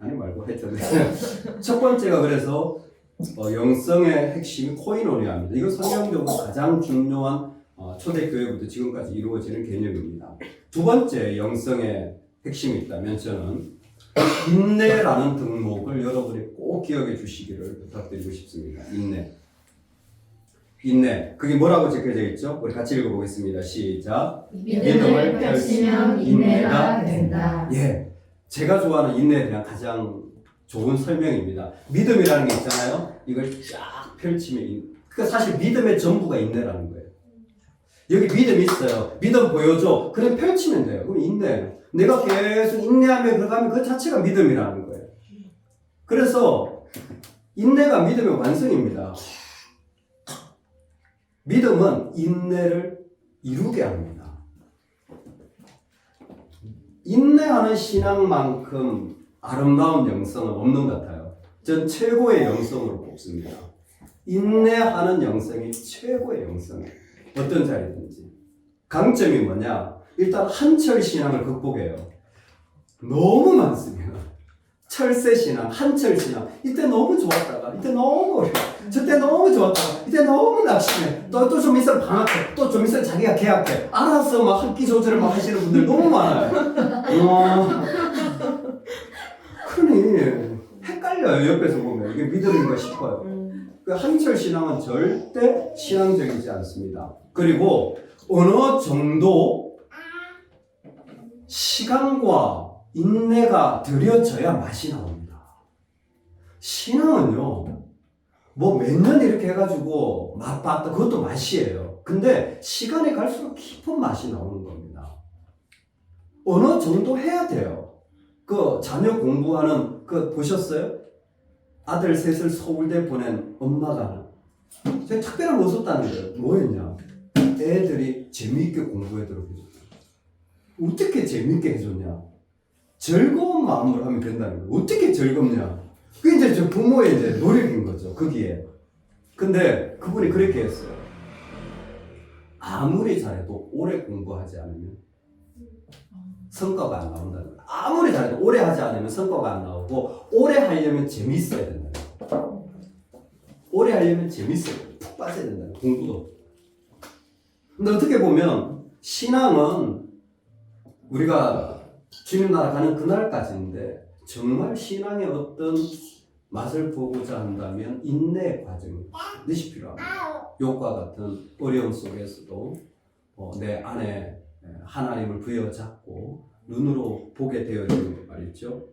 아니 말고 했잖아요. 첫 번째가 그래서 영성의 핵심이 코이노니아입니다. 이건 성경적으로 가장 중요한 초대교회부터 지금까지 이루어지는 개념입니다. 두 번째 영성의 핵심이 있다면 저는 인내라는 덕목을 여러분이 꼭 기억해 주시기를 부탁드리고 싶습니다. 인내. 그게 뭐라고 적혀져 있죠? 우리 같이 읽어보겠습니다. 시작. 믿음을 펼치면 인내가 된다. 예, 제가 좋아하는 인내에 대한 가장 좋은 설명입니다. 믿음이라는 게 있잖아요. 이걸 쫙 펼치면 그러니까 사실 믿음의 전부가 인내라는 거예요. 여기 믿음 있어요. 믿음 보여줘. 그럼 펼치면 돼요. 그럼 인내예요. 내가 계속 인내하며 그러면 그 자체가 믿음이라는 거예요. 그래서 인내가 믿음의 완성입니다. 믿음은 인내를 이루게 합니다. 인내하는 신앙만큼 아름다운 영성은 없는 것 같아요. 전 최고의 영성으로 꼽습니다. 인내하는 영성이 최고의 영성이에요. 어떤 자리든지. 강점이 뭐냐? 일단 한철 신앙을 극복해요. 너무 많습니다. 철새 신앙, 한철 신앙. 이때 너무 좋았다가, 이때 너무 어려워. 저때 너무 좋았다가, 이때 너무 낙심해. 또 좀 있으면 방학해. 또 좀 있으면 자기가 계약해. 알아서 막 학기 조절을 막 하시는 분들 너무 많아요. 그러니 헷갈려요. 옆에서 보면 이게 믿음인가 싶어요. 그 한철 신앙은 절대 신앙적이지 않습니다. 그리고 어느 정도 시간과 인내가 들여져야 맛이 나옵니다. 신앙은요, 뭐 몇 년 이렇게 해가지고 맛봤다, 그것도 맛이에요. 근데 시간이 갈수록 깊은 맛이 나오는 겁니다. 어느 정도 해야 돼요. 그 자녀 공부하는 그 보셨어요? 아들 셋을 서울대 보낸 엄마가 제가 특별한 거 없었다는 거예요. 뭐였냐? 애들이 재미있게 공부하도록 해줬다. 어떻게 재미있게 해줬냐? 즐거운 마음으로 하면 된다는 거예요. 어떻게 즐겁냐? 그게 이제 저 부모의 이제 노력인 거죠. 거기에. 근데 그분이 그렇게 했어요. 아무리 잘해도 오래 공부하지 않으면 성과가 안 나온다는 거예요. 아무리 잘해도 오래 하지 않으면 성과가 안 나오고, 오래 하려면 재밌어야 된다는 거예요. 오래 하려면 재밌어야 돼요. 푹 빠져야 된다는 거예요. 공부도. 근데 어떻게 보면 신앙은 우리가 주님 나라 가는 그날까지인데, 정말 신앙의 어떤 맛을 보고자 한다면 인내의 과정이 반드시 필요합니다. 욕과 같은 어려움 속에서도 내 안에 하나님을 부여잡고 눈으로 보게 되어지는 말이죠.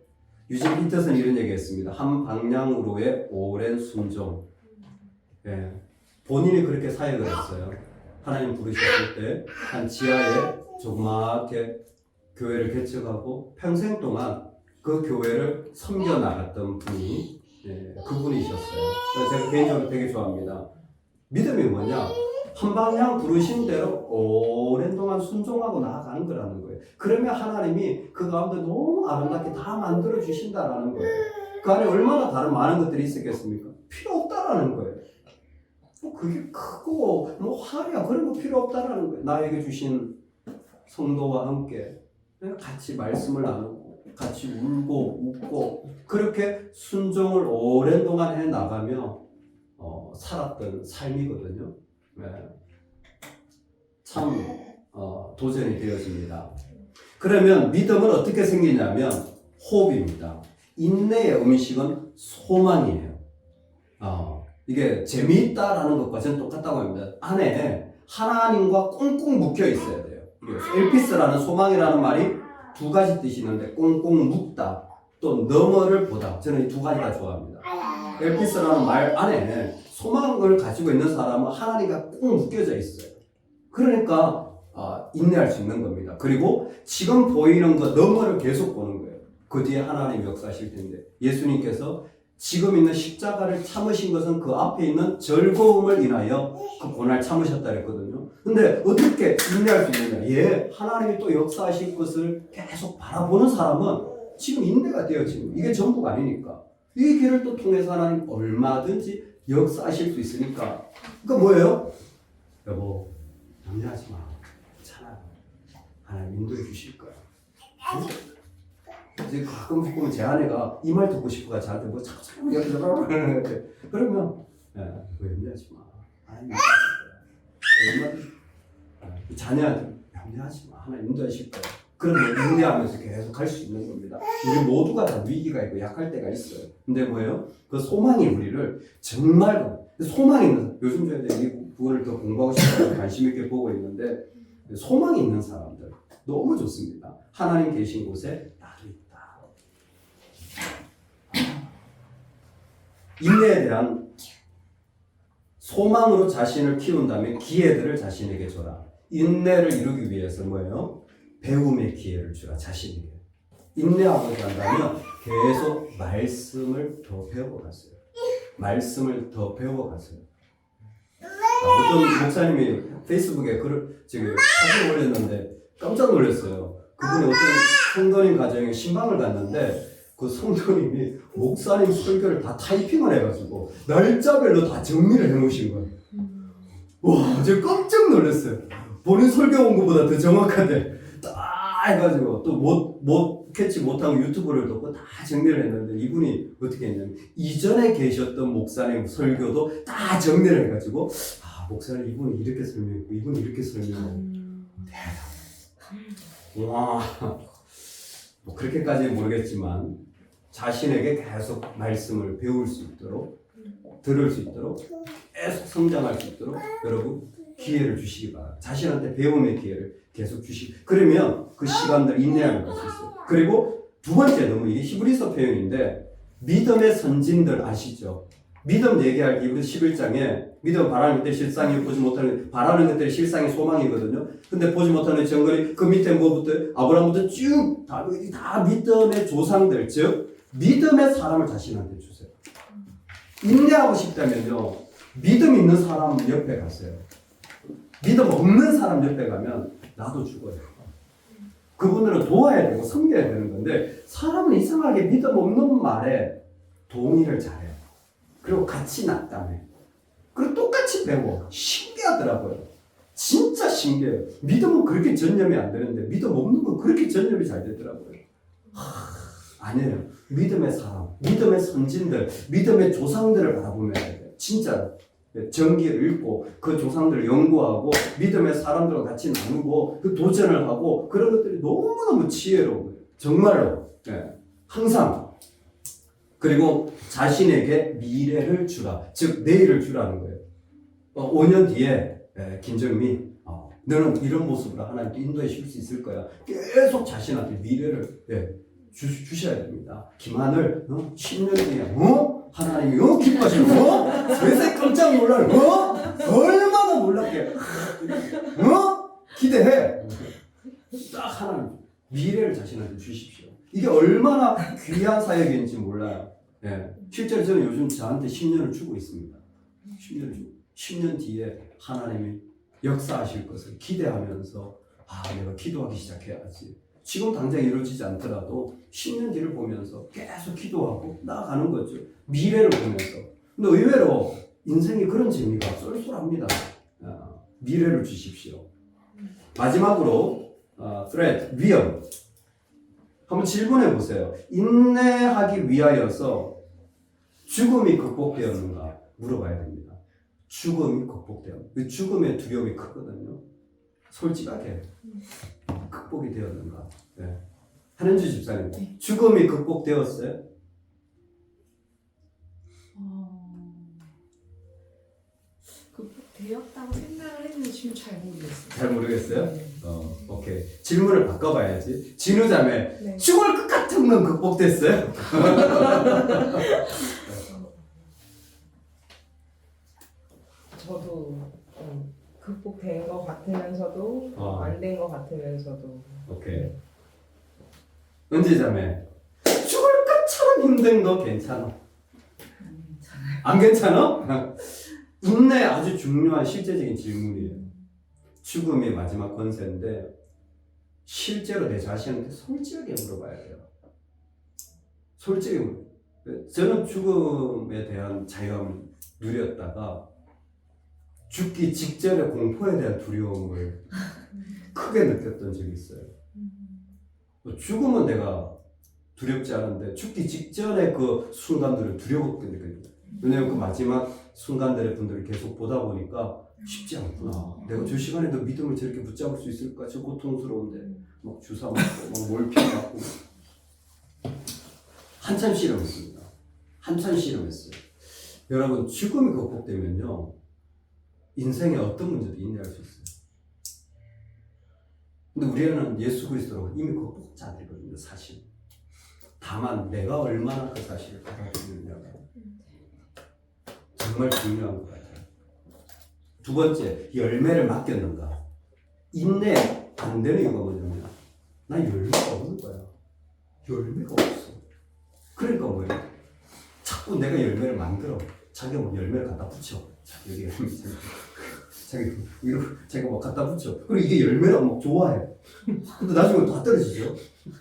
유진 피터슨 이런 얘기했습니다. 한 방향으로의 오랜 순종. 예, 본인이 그렇게 사역을 했어요. 하나님 부르셨을 때 한 지하에 조그맣게 교회를 개척하고 평생 동안 그 교회를 섬겨 나갔던 분이 그분이셨어요. 그래서 제가 개인적으로 되게 좋아합니다. 믿음이 뭐냐? 한 방향 부르신 대로 오랜 동안 순종하고 나아가는 거라는 거예요. 그러면 하나님이 그 가운데 너무 아름답게 다 만들어 주신다라는 거예요. 그 안에 얼마나 다른 많은 것들이 있었겠습니까? 필요 없다라는 거예요. 뭐 그게 크고 뭐 화려 그런 거 필요 없다라는 거예요. 나에게 주신 성도와 함께 같이 말씀을 나누고 같이 울고 웃고 그렇게 순종을 오랜 동안 해 나가며 살았던 삶이거든요. 네. 참 도전이 되어집니다. 그러면 믿음은 어떻게 생기냐면 호흡입니다. 인내의 음식은 소망이에요. 이게 재미있다라는 것과는 똑같다고 합니다. 안에 하나님과 꽁꽁 묶여 있어야 돼요. 엘피스라는 소망이라는 말이 두 가지 뜻이 있는데 꽁꽁 묶다 또 너머를 보다, 저는 이 두 가지 다 좋아합니다. 엘피스라는 말 안에 소망을 가지고 있는 사람은 하나님과 꼭 묶여져 있어요. 그러니까 인내할 수 있는 겁니다. 그리고 지금 보이는 것 너머를 계속 보는 거예요. 그 뒤에 하나님 역사하실 텐데, 예수님께서 지금 있는 십자가를 참으신 것은 그 앞에 있는 즐거움을 인하여 그 고난을 참으셨다 그랬거든요. 근데 어떻게 인내할 수 있느냐? 하나님이 또 역사하실 것을 계속 바라보는 사람은 지금 인내가 되어지는 거예요. 이게 전부가 아니니까. 이 길을 또 통해서 하나님 얼마든지 역사하실 수 있으니까. 그러니까 뭐예요? 여보, 염려하지 마. 괜찮아. 하나님 인도해 주실 거야. 이제 가끔 보면 제 아내가 이 말 듣고 싶어가 저한테 뭐 자꾸 그러는데, 그러면 왜 염려하지 마. 하나님 인도하실 거야. 자녀한테 염려하지 마. 하나님 인도하실 거야. 그러면 인내하면서 계속 갈 수 있는 겁니다. 우리 모두가 다 위기가 있고 약할 때가 있어요. 근데 뭐예요? 그 소망이 우리를 정말 소망이 있는, 요즘 제가 이 부분을 더 공부하고 싶어서 관심 있게 보고 있는데, 소망이 있는 사람들 너무 좋습니다. 하나님 계신 곳에 나도 있다. 인내에 대한 소망으로 자신을 키운다면 기회들을 자신에게 줘라. 인내를 이루기 위해서 뭐예요? 배움의 기회를 주라, 자신에게. 인내하고자 한다면 계속 말씀을 더 배워가세요. 말씀을 더 배워가세요. 어떤 목사님이 페이스북에 글을 지금 사진 올렸는데 깜짝 놀랐어요. 그분이 어떤 성도님 가정에 신방을 갔는데 그 성도님이 목사님 설교를 다 타이핑을 해가지고 날짜별로 다 정리를 해놓으신 거예요. 와, 제가 깜짝 놀랐어요. 본인 설교 온 것보다 더 정확하대. 다 해가지고 또 못 캐치 못하고 유튜브를 듣고 다 정리를 했는데, 이분이 어떻게 했냐면 이전에 계셨던 목사님 설교도 다 정리를 해가지고 목사님 이분이 이렇게 설명했고 이분이 이렇게 설명하고 대단. 와, 뭐 그렇게까지는 모르겠지만 자신에게 계속 말씀을 배울 수 있도록 들을 수 있도록 계속 성장할 수 있도록 여러분 기회를 주시기 바랍니다. 자신한테 배움의 기회를 계속 주시기. 그러면 그 시간들 인내하는 것이 있어요. 그리고 두 번째 너무 이게 히브리서 표현인데 믿음의 선진들 아시죠? 믿음 얘기할 때 우리 11장에 믿음 바라는 것들이 실상이 보지 못하는 바라는 것들이 실상이 소망이거든요. 근데 보지 못하는 정글이 그 밑에 뭐부터 아브라함부터 쭉 다 믿음의 조상들 즉 믿음의 사람을 자신한테 주세요. 인내하고 싶다면요 믿음 있는 사람 옆에 가세요. 믿음 없는 사람 옆에 가면 나도 죽어요. 그분들은 도와야 되고 섬겨야 되는 건데 사람은 이상하게 믿음 없는 말에 동의를 잘해요. 그리고 같이 낙담해. 그리고 똑같이 배워. 신기하더라고요. 진짜 신기해요. 믿음은 그렇게 전념이 안 되는데 믿음 없는 건 그렇게 전념이 잘 되더라고요. 아니에요. 믿음의 사람, 믿음의 선진들, 믿음의 조상들을 바라보면 돼요. 진짜로. 전기를 읽고 그 조상들을 연구하고 믿음의 사람들과 같이 나누고 그 도전을 하고 그런 것들이 너무너무 지혜로워요. 정말로. 네. 항상. 그리고 자신에게 미래를 주라. 즉 내일을 주라는 거예요. 5년 뒤에 김정미 너는 이런 모습으로 하나님께 인도해 줄 수 있을 거야. 계속 자신한테 미래를 주셔야 됩니다. 기만을 10년 뒤에 하나님이 기뻐하시고 세상에 깜짝 놀랄 얼마나 놀랍게 기대해. 딱 하나님 미래를 자신한테 주십시오. 이게 얼마나 귀한 사역인지 몰라요. 네. 실제로 저는 요즘 저한테 10년을 주고 있습니다. 10년을 주고 10년 뒤에 하나님이 역사하실 것을 기대하면서 내가 기도하기 시작해야지. 지금 당장 이루어지지 않더라도 10년 뒤를 보면서 계속 기도하고 나아가는 거죠. 미래를 보면서. 근데 의외로 인생이 그런 재미가 쏠쏠합니다. 미래를 주십시오. 마지막으로 threat, 위험. 한번 질문해 보세요. 인내하기 위하여서 죽음이 극복되었는가 물어봐야 됩니다. 죽음이 극복되었는가. 죽음의 두려움이 크거든요. 솔직하게 극복이 되었는가. 네. 한현주 집사님, 죽음이 극복되었어요? 극복되었다고 생각을 했는데 지금 잘 모르겠어요. 잘 모르겠어요? 네. 오케이. 질문을 바꿔봐야지. 진우자매, 네. 죽을 것 같은 건 극복됐어요? 저도 극복된 것 같으면서도 안 된 것 같으면서도 오케이. 은지자매, 죽을 것처럼 힘든 거 괜찮아? 안 괜찮아? 인내 아주 중요한 실제적인 질문이에요. 죽음이 마지막 권세인데 실제로 내 자신한테 솔직하게 물어봐야 돼요. 솔직히 저는 죽음에 대한 자유함을 누렸다가 죽기 직전의 공포에 대한 두려움을 크게 느꼈던 적이 있어요. 죽음은 내가 두렵지 않은데 죽기 직전의 그 순간들은 두려웠게 느껴요. 왜냐면 그 마지막 순간들의 분들을 계속 보다 보니까 쉽지 않구나. 내가 저 시간에도 믿음을 저렇게 붙잡을 수 있을까? 저 고통스러운데 막 주사 맞고 막 몰핀 맞고 한참 실험했습니다. 한참 실험했어요. 여러분 죽음이 극복되면요 인생의 어떤 문제도 인내할 수 있어요. 근데 우리는 예수 그리스도로 이미 극복자들이거든요. 사실. 다만 내가 얼마나 그 사실을 받아들이느냐가 정말 중요한 것 같아요. 두 번째, 열매를 맡겼는가? 인내 안 되는 이유가 뭐냐면 나 열매가 없는 거야. 열매가 없어. 그러니까 뭐예요? 자꾸 내가 열매를 만들어. 자기가 뭐 열매를 갖다 붙여. 자, 여기 열매 자기가 막 갖다 붙여. 그리고 이게 열매라고 막 좋아해. 근데 나중에 다 떨어지죠.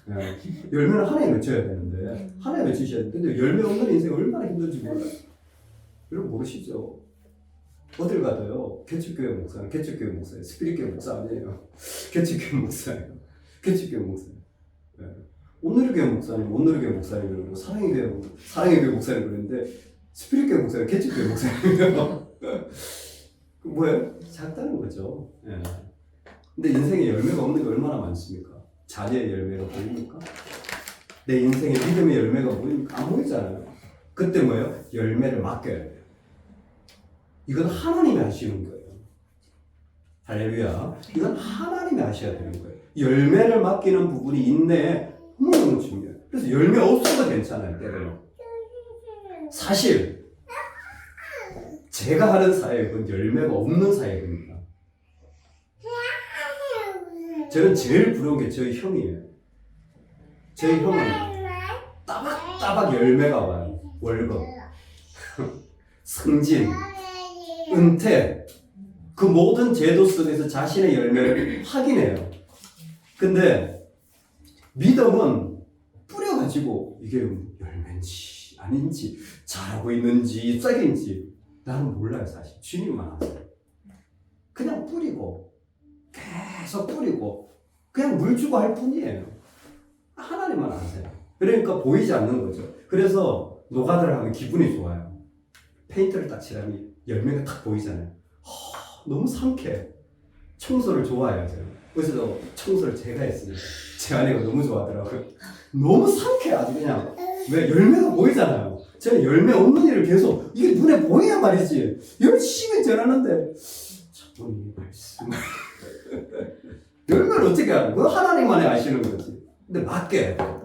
네. 열매는 한 해에 맺혀야 되는데 한 해에 맺히셔야 되는데 근데 열매 없는 인생이 얼마나 힘든지 몰라요. 여러분 모르시죠? 어딜 가도요. 개척교회 목사는 개척교회 목사예요. 스피릿교회 목사 아니에요. 개척교회 목사예요. 개척교회 목사예요. 네. 온누리교회 목사님, 온누리교회 목사님 그러고 사랑의교회 목사님 그러는데 스피릿교회 목사님, 개척교회 목사님이에요. 그 뭐예요? 작다는 거죠. 네. 근데 인생에 열매가 없는 게 얼마나 많습니까? 자녀의 열매가 보입니까? 내 인생에 믿음의 열매가 보입니까? 안 보이잖아요. 그때 뭐예요? 열매를 맡겨야 돼요. 이건 하나님이 하시는 거예요. 할렐루야. 이건 하나님이 하셔야 되는 거예요. 열매를 맡기는 부분이 인내에 너무너무 중요해요. 그래서 열매 없어도 괜찮아요. 때로는. 사실 제가 하는 사역은 열매가 없는 사역입니다. 저는 제일 부러운 게 저희 형이에요. 저희 형은 따박따박 열매가 와요. 월급, 승진, 은퇴, 그 모든 제도 속에서 자신의 열매를 확인해요. 근데 믿음은 뿌려가지고 이게 열매인지 아닌지 잘하고 있는지 싹인지 나는 몰라요. 사실 주님만 아세요. 그냥 뿌리고 계속 뿌리고 그냥 물 주고 할 뿐이에요. 하나님만 아세요. 그러니까 보이지 않는 거죠. 그래서 노가다를 하면 기분이 좋아요. 페인트를 딱 칠하면 열매가 딱 보이잖아요. 너무 상쾌해. 청소를 좋아해요. 제가. 그래서 청소를 제가 했어요. 제 아내가 너무 좋아하더라고요. 너무 상쾌해. 아주 그냥. 왜? 열매가 보이잖아요. 저는 열매 없는 일을 계속 이게 눈에 보여야 말이지. 열심히 전하는데 자꾸니 말씀 열매를 어떻게 하는 거야? 하나님만이 아시는 거지. 근데 맡겨야 돼.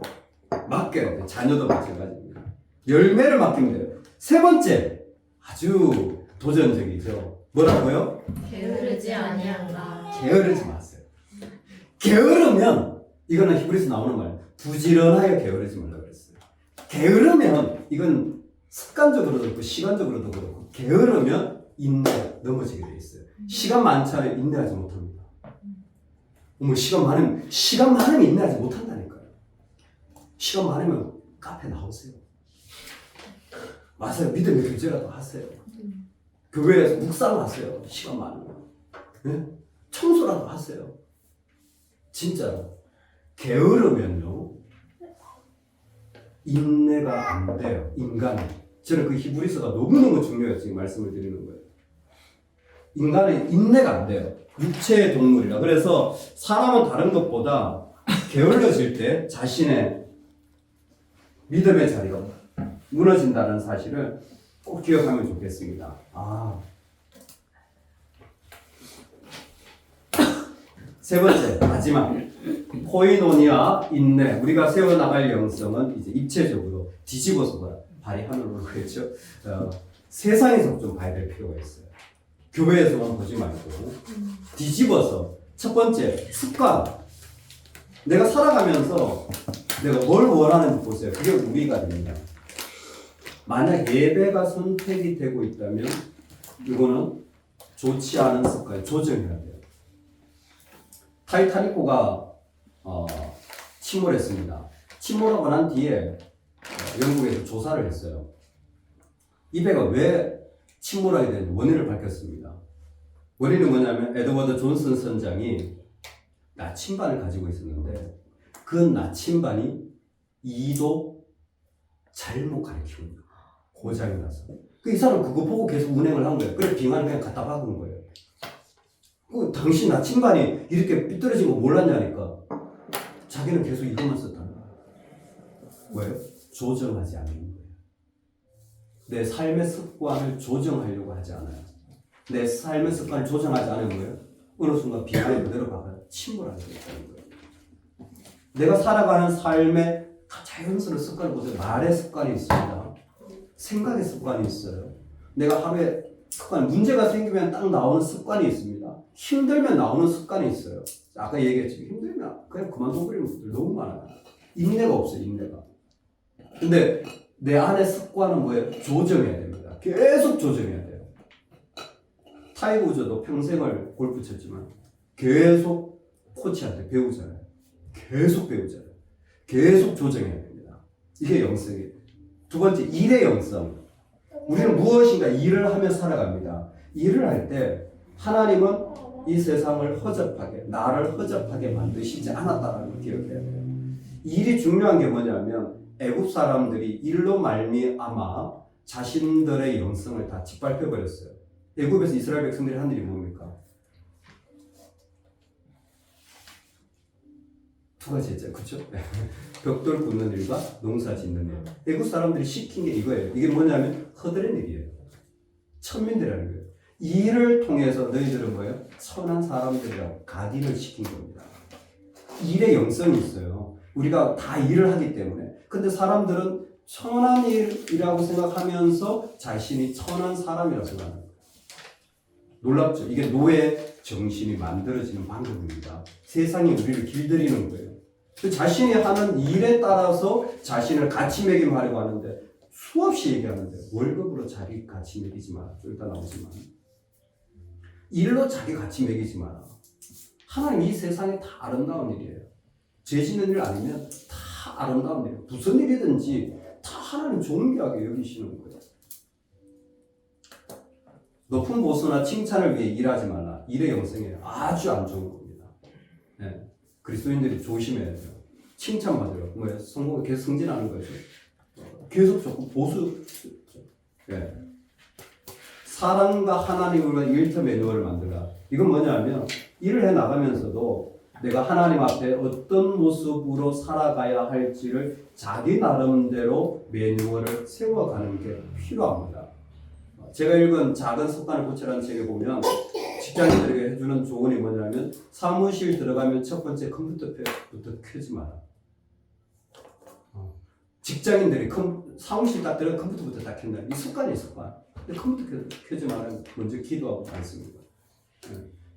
맡겨야 돼. 자녀도 마찬가지입니다. 열매를 맡기면 돼요. 세 번째, 아주 도전적이죠. 뭐라고요? 게으르지 아니한다. 게으르지 마세요. 게으르면 이거는 히브리서 나오는 말, 부지런하여 게으르지 말라고 그랬어요. 게으르면 이건 습관적으로도 그렇고 시간적으로도 그렇고 게으르면 인내 넘어지게 돼 있어요. 시간 많잖아요. 인내하지 못합니다. 시간 많으면 인내하지 못한다니까요. 시간 많으면 카페 나오세요. 맞아요. 믿음의 교제라도 하세요. 교회에서 묵상하세요. 시간 많으면. 네? 청소라도 하세요. 진짜로. 게으르면요. 인내가 안 돼요. 인간은. 저는 그 히브리서가 너무너무 중요해요. 지금 말씀을 드리는 거예요. 인간은 인내가 안 돼요. 육체의 동물이라. 그래서 사람은 다른 것보다 게을러질 때 자신의 믿음의 자리가 무너진다는 사실을 꼭 기억하면 좋겠습니다. 세 번째, 마지막. 코이노니아, 인내. 우리가 세워나갈 영성은 이제 입체적으로 뒤집어서 발휘하는 거겠죠. 세상에서 좀 봐야 될 필요가 있어요. 교회에서만 보지 말고 뒤집어서. 첫 번째, 습관. 내가 살아가면서 내가 뭘 원하는지 보세요. 그게 우리가 됩니다. 만약 예배가 선택이 되고 있다면 이거는 좋지 않은 습관 조정해야 돼요. 타이타닉호가 침몰했습니다. 침몰하고 난 뒤에 영국에서 조사를 했어요. 이 배가 왜 침몰하게 되는지 원인을 밝혔습니다. 원인은 뭐냐면 에드워드 존슨 선장이 나침반을 가지고 있었는데 그 나침반이 2도 잘못 가리키고 고장이 나서 이 사람 그거 보고 계속 운행을 한 거예요. 그래서 빙하를 그냥 갖다 박은 거예요. 당신 나침반이 이렇게 삐뚤어진 거 몰랐냐니까. 자기는 계속 이것만 썼다는 거예요. 왜요? 조정하지 않는 거예요. 내 삶의 습관을 조정하려고 하지 않아요. 내 삶의 습관을 조정하지 않은 거예요. 어느 순간 빙하에 그대로 박아요. 침몰하게 됐다는 거예요. 내가 살아가는 삶의 자연스러운 습관을 보세요. 말의 습관이 있습니다. 생각의 습관이 있어요. 내가 하루에 습관, 문제가 생기면 딱 나오는 습관이 있습니다. 힘들면 나오는 습관이 있어요. 아까 얘기했죠. 힘들면 그냥 그만둬버리는 분들 너무 많아요. 인내가 없어요, 인내가. 근데 내 안의 습관은 뭐예요? 조정해야 됩니다. 계속 조정해야 돼요. 타이거 우즈도 평생을 골프 쳤지만 계속 코치한테 배우잖아요. 계속 배우잖아요. 계속 조정해야 됩니다. 이게 영성이에요. 두 번째, 일의 영성. 우리는 무엇인가 일을 하며 살아갑니다. 일을 할 때 하나님은 이 세상을 허접하게, 나를 허접하게 만드시지 않았다는 걸 기억해야 돼요. 일이 중요한 게 뭐냐면 애굽 사람들이 일로 말미암아 자신들의 영성을 다 짓밟혀 버렸어요. 애굽에서 이스라엘 백성들이 한 일이 뭡니까? 두 가지 했죠. 그쵸? 벽돌 굽는 일과 농사 짓는 일. 애국 사람들이 시킨 게 이거예요. 이게 뭐냐면 허드렛 일이에요. 천민들이라는 거예요. 이 일을 통해서 너희들은 뭐예요? 천한 사람들이라고 각인을 시킨 겁니다. 일의 영성이 있어요. 우리가 다 일을 하기 때문에. 근데 사람들은 천한 일이라고 생각하면서 자신이 천한 사람이라고 생각하는 거예요. 놀랍죠? 이게 노예 정신이 만들어지는 방법입니다. 세상이 우리를 길들이는 거예요. 자신이 하는 일에 따라서 자신을 가치 매김하려고 하는데 수없이 얘기하는데 월급으로 자기 가치 매기지 마라. 좀 이따 나오지만 일로 자기 가치 매기지 마라. 하나님 이 세상에 다 아름다운 일이에요. 죄 짓는 일 아니면 다 아름다운 일이에요. 무슨 일이든지 다 하나님 존귀하게 여기시는 거예요. 높은 보수나 칭찬을 위해 일하지 말라. 일의 영성에 아주 안 좋은 겁니다. 네. 그리스도인들이 조심해야 돼요. 칭찬받으려 뭐예요? 성공을 계속 승진하는 거죠. 계속 자꾸 보수. 네. 사랑과 하나님을 일터 매뉴얼을 만들라. 이건 뭐냐면 일을 해 나가면서도 내가 하나님 앞에 어떤 모습으로 살아가야 할지를 자기 나름대로 매뉴얼을 세워가는 게 필요합니다. 제가 읽은 작은 습관을 고치라는 책에 보면 직장인들에게 해주는 조언이 뭐냐면 사무실 들어가면 첫 번째 컴퓨터부터 켜지 마라. 직장인들이 사무실 딱 들어가 컴퓨터부터 딱 켠다. 이 습관이 습관. 근데 컴퓨터 켜지 마라. 먼저 기도하고 않습니다.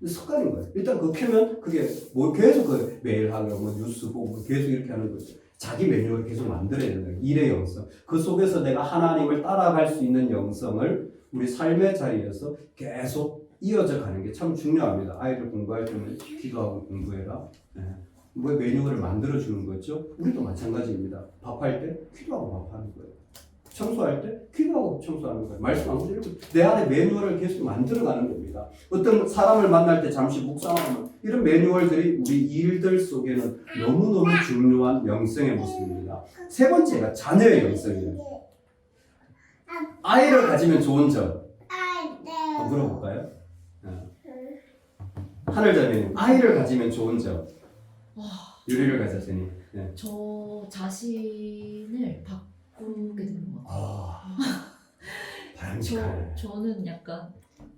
습관인 거예요. 일단 그거 켜면 그게 뭐 계속 그 메일 하고 뭐 뉴스 보고 계속 이렇게 하는 거죠. 자기 매뉴얼을 계속 만들어야 된다. 일의 영성. 그 속에서 내가 하나님을 따라갈 수 있는 영성을 우리 삶의 자리에서 계속 이어져 가는 게 참 중요합니다. 아이들 공부할 때는 기도하고 공부해라. 네. 뭐 매뉴얼을 만들어주는 거죠. 우리도 마찬가지입니다. 밥할 때 기도하고 밥하는 거예요. 청소할 때 기도하고 청소하는 거예요. 말씀 안 드리고 내 안에 매뉴얼을 계속 만들어가는 겁니다. 어떤 사람을 만날 때 잠시 묵상하면 이런 매뉴얼들이 우리 일들 속에는 너무너무 중요한 영성의 모습입니다. 세 번째가 자녀의 영성이에요. 아이를 가지면 좋은 점 물어볼까요? 하늘자매님 아이를 가지면 좋은 점 유리를 가졌으니 네. 저 자신을 바꾸게 되는 것 같아요. 바람직하네. 저는 약간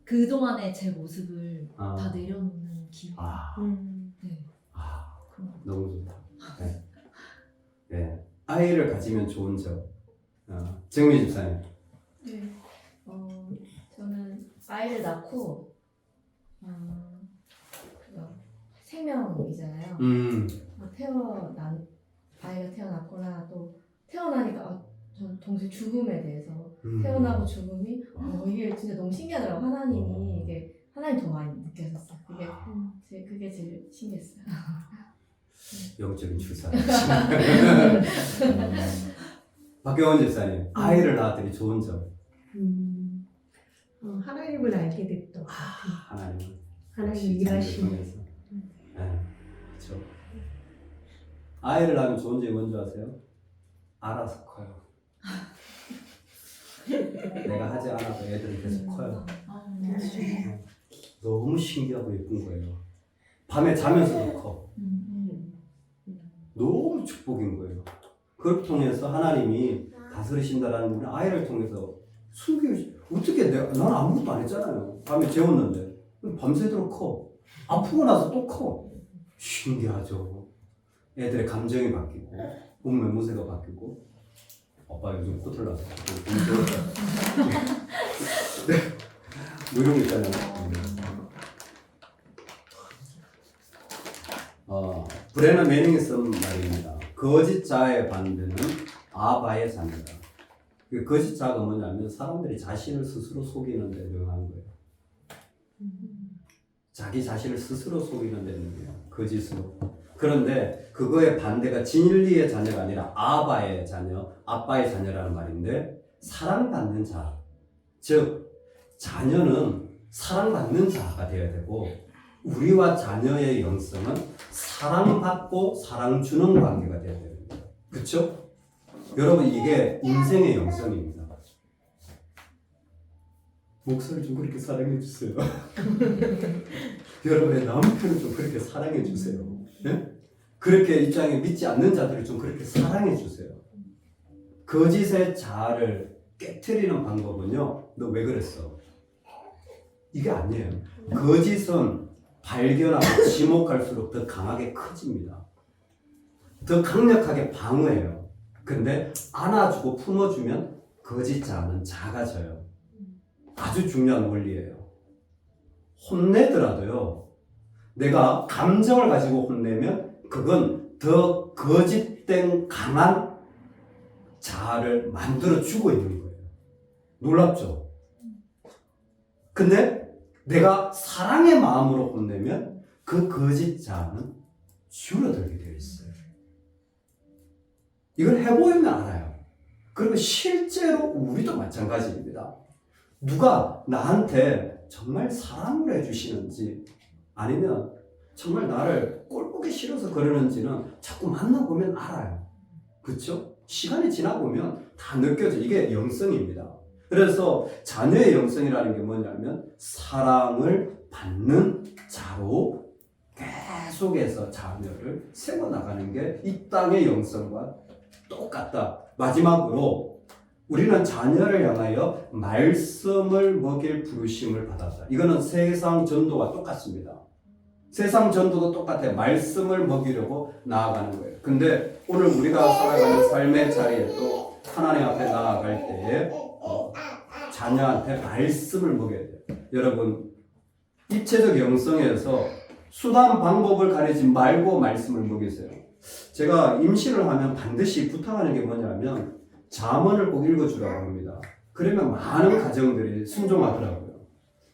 그동안의 제 모습을 다 내려놓는 기분. 네. 너무 좋다. 네. 네. 아이를 가지면 좋은 점. 정미 집사님. 네. 저는 아이를 낳고 생명이잖아요. 아이가 태어났거나 또 태어나니까 저는 동시에 죽음에 대해서 태어나고 죽음이 이게 진짜 너무 신기하더라고요. 하나님이 이게 하나님 더 많이 느껴졌어요. 그게 제일 신기했어요. 영적인 출산. 박경원 집사님 아이를 낳았더니 좋은 점. 하나님을 알게 됐던 것 같아요. 하나님 일하시는. 네, 그렇죠. 아이를 낳으면 좋은 점이 뭔지 아세요? 알아서 커요. 내가 하지 않아도 애들은 계속 커요. 너무 신기하고 예쁜 거예요. 밤에 자면서도 커. 너무 축복인 거예요. 그걸 통해서 하나님이 다스리신다라는 분은 아이를 통해서 어떻게 난 아무것도 안 했잖아요. 밤에 재웠는데 밤새도록 커. 아프고 나서 또 커. 신기하죠. 애들의 감정이 바뀌고 몸 매무새가 바뀌고 아빠 요즘 코털 나서 네. 뭐 이런 거 있잖아요. 브레너 매닝이 쓴 말입니다. 거짓 자의 반대는 아바의 자녀다. 그 거짓 자가 뭐냐면 사람들이 자신을 스스로 속이는 데 능한 거예요. 자기 자신을 스스로 속이는 데 능해요. 거짓으로. 그런데 그거의 반대가 진리의 자녀가 아니라 아바의 자녀, 아빠의 자녀라는 말인데 사랑받는 자. 즉 자녀는 사랑받는 자가 되어야 되고 우리와 자녀의 영성은 사랑받고 사랑 주는 관계가 되어야 됩니다. 그렇죠? 여러분 이게 인생의 영성입니다. 목사를 좀 그렇게 사랑해 주세요. 여러분의 남편을 좀 그렇게 사랑해 주세요. 네? 그렇게 입장에 믿지 않는 자들을 좀 그렇게 사랑해 주세요. 거짓의 자아를 깨트리는 방법은요. 너 왜 그랬어? 이게 아니에요. 거짓은 발견하고 지목할수록 더 강하게 커집니다. 더 강력하게 방어해요. 근데 안아주고 품어주면 거짓 자아는 작아져요. 아주 중요한 원리예요. 혼내더라도요. 내가 감정을 가지고 혼내면 그건 더 거짓된 강한 자아를 만들어주고 있는 거예요. 놀랍죠? 근데 내가 사랑의 마음으로 혼내면 그 거짓 자아는 줄어들게 되어 있어요. 이걸 해보면 알아요. 그리고 실제로 우리도 마찬가지입니다. 누가 나한테 정말 사랑을 해주시는지 아니면 정말 나를 꼴보기 싫어서 그러는지는 자꾸 만나보면 알아요. 그렇죠? 시간이 지나보면 다 느껴져. 이게 영성입니다. 그래서 자녀의 영성이라는 게 뭐냐면 사랑을 받는 자로 계속해서 자녀를 세워나가는 게 이 땅의 영성과 똑같다. 마지막으로 우리는 자녀를 향하여 말씀을 먹일 부르심을 받았다. 이거는 세상 전도와 똑같습니다. 세상 전도도 똑같아요. 말씀을 먹이려고 나아가는 거예요. 근데 오늘 우리가 살아가는 삶의 자리에도 하나님 앞에 나아갈 때에 자녀한테 말씀을 먹여야 돼요. 여러분, 입체적 영성에서 수단 방법을 가리지 말고 말씀을 먹이세요. 제가 임신을 하면 반드시 부탁하는 게 뭐냐면 잠언을 꼭 읽어주라고 합니다. 그러면 많은 가정들이 순종하더라고요.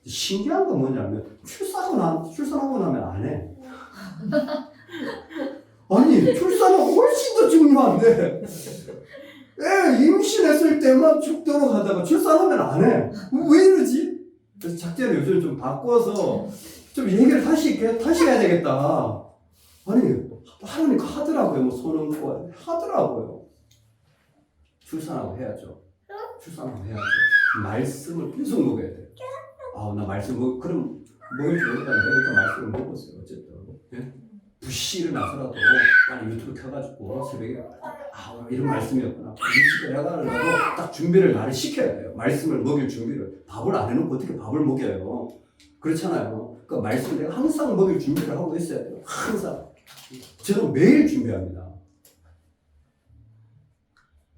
신기한 건 뭐냐면 출산하고 나면 안 해. 아니 출산은 훨씬 더 중요한데 애 임신했을 때만 죽도록 하다가 출산하면 안 해. 왜 이러지? 그래서 작전을 요즘 좀 바꿔서 좀 얘기를 다시 해야 되겠다. 아니 하나님 하더라고요. 뭐 손은 고 하더라고요. 출산하고 해야죠. 출산하고 해야죠. 말씀을 계속 먹어야 돼요. 나 말씀 그럼 먹을 줄 모르니까 내가 말씀을 먹었어요. 어쨌든 예? 부시 일어나서라도 빨리 유튜브 켜가지고 새벽에 이런 말씀이었구나. 일찍 해가지고 딱 준비를 나를 시켜야 돼요. 말씀을 먹일 준비를. 밥을 안 해놓고 어떻게 밥을 먹여요? 그렇잖아요. 그 말씀을 내가 항상 먹일 준비를 하고 있어야 돼요. 항상. 저는 매일 준비합니다.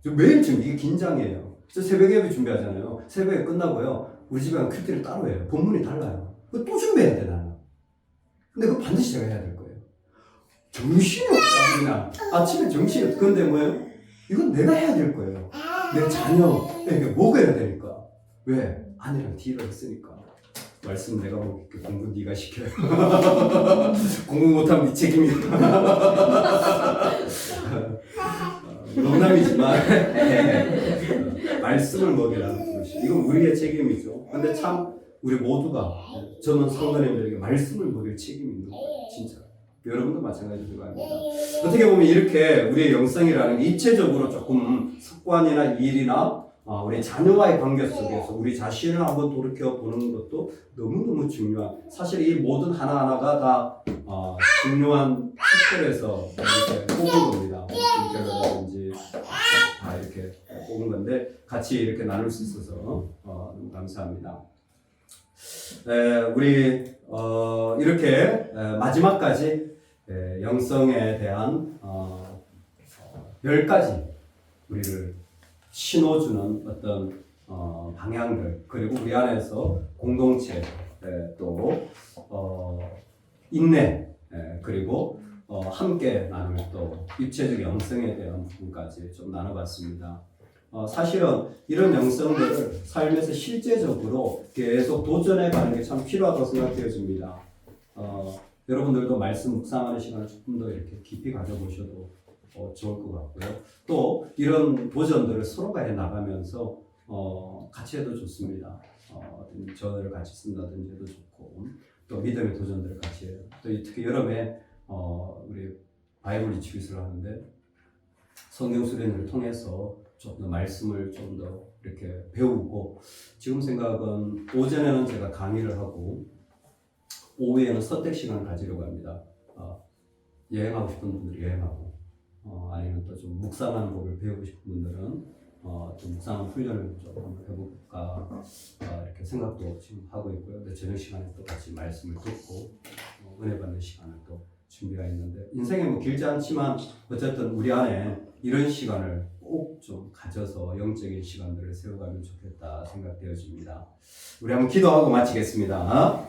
저 매일 지금 이게 긴장이에요. 저 새벽 예배 준비하잖아요. 새벽에 끝나고요. 우리 집에 가면 큐티를 따로 해요. 본문이 달라요. 그거 또 준비해야 돼, 나는. 근데 그거 반드시 제가 해야 될 거예요. 정신이 없다, 그냥. 아침에 정신이 없다. 근데 뭐예요? 이건 내가 해야 될 거예요. 내 자녀에게 먹어야 되니까. 왜? 아내랑 딜을 했으니까. 말씀 내가 먹을게. 공부 네가 시켜요. 공부 못하면 네 책임이야. 농담이지만 말씀을 먹이라는 것이 이건 우리의 책임이죠. 근데 참 우리 모두가 저는 성도님들에게 말씀을 먹일 책임이 있는 거예요. 진짜. 여러분도 마찬가지일 거 아닙니다. 어떻게 보면 이렇게 우리의 영성이라는 게 입체적으로 조금 습관이나 일이나 우리 자녀와의 관계 속에서 우리 자신을 한번 돌이켜보는 것도 너무너무 중요한, 사실 이 모든 하나하나가 다 중요한 특별해서 이렇게 뽑은 겁니다. 김결이라든지 다 이렇게 뽑은 건데 같이 이렇게 나눌 수 있어서 너무 감사합니다. 우리 이렇게 마지막까지 영성에 대한 10가지 우리를 신호주는 어떤 방향들, 그리고 우리 안에서 공동체, 또 인내, 그리고 함께 나눌 또 입체적 영성에 대한 부분까지 좀 나눠봤습니다. 사실은 이런 영성들을 삶에서 실제적으로 계속 도전해가는 게 참 필요하다고 생각되어집니다. 여러분들도 말씀 묵상하는 시간을 조금 더 이렇게 깊이 가져보셔도 좋을 것 같고요. 또 이런 도전들을 서로가 해나가면서 같이 해도 좋습니다. 저를 같이 쓴다든지 해도 좋고, 또 믿음의 도전들을 같이 해요. 또 특히 여름에 우리 바이블 리트릿을 하는데 성경 수련을 통해서 좀 더 말씀을 좀 더 이렇게 배우고, 지금 생각은 오전에는 제가 강의를 하고 오후에는 선택 시간을 가지려고 합니다. 여행하고 싶은 분들은 여행하고 아니면 또 좀 묵상하는 법을 배우고 싶은 분들은 좀 묵상하는 훈련을 좀 한번 해볼까 이렇게 생각도 지금 하고 있고요. 근데 저녁 시간에 또 같이 말씀을 듣고 은혜 받는 시간을 또 준비가 있는데 인생이 뭐 길지 않지만 어쨌든 우리 안에 이런 시간을 꼭 좀 가져서 영적인 시간들을 세워가면 좋겠다 생각되어집니다. 우리 한번 기도하고 마치겠습니다.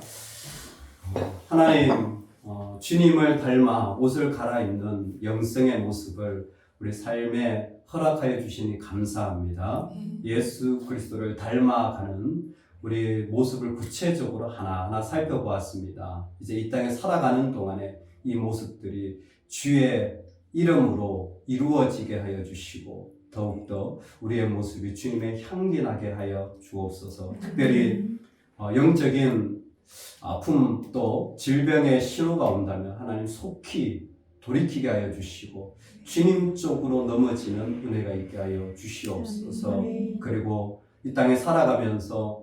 하나님 주님을 닮아 옷을 갈아입는 영성의 모습을 우리 삶에 허락하여 주시니 감사합니다. 예수 그리스도를 닮아가는 우리 모습을 구체적으로 하나하나 살펴보았습니다. 이제 이 땅에 살아가는 동안에 이 모습들이 주의 이름으로 이루어지게 하여 주시고 더욱더 우리의 모습이 주님의 향기 나게 하여 주옵소서. 특별히 영적인 아픔 또 질병의 신호가 온다면 하나님 속히 돌이키게 하여 주시고 주님 쪽으로 넘어지는 은혜가 있게 하여 주시옵소서. 그리고 이 땅에 살아가면서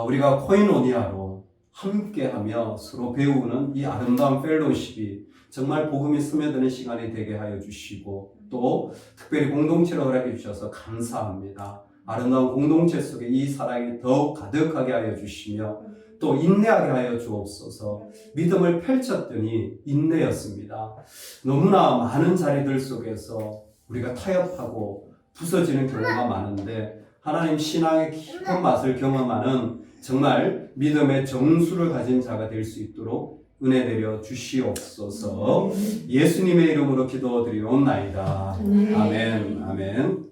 우리가 코인오니아로 함께하며 서로 배우는 이 아름다운 펠로우십이 정말 복음이 스며드는 시간이 되게 하여 주시고 또 특별히 공동체를 허락해 주셔서 감사합니다. 아름다운 공동체 속에 이 사랑이 더욱 가득하게 하여 주시며 또 인내하게 하여 주옵소서. 믿음을 펼쳤더니 인내였습니다. 너무나 많은 자리들 속에서 우리가 타협하고 부서지는 경우가 많은데 하나님 신앙의 깊은 맛을 경험하는 정말 믿음의 정수를 가진 자가 될 수 있도록 은혜 내려 주시옵소서. 예수님의 이름으로 기도드리옵나이다. 아멘. 아멘.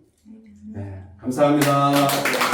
네, 감사합니다.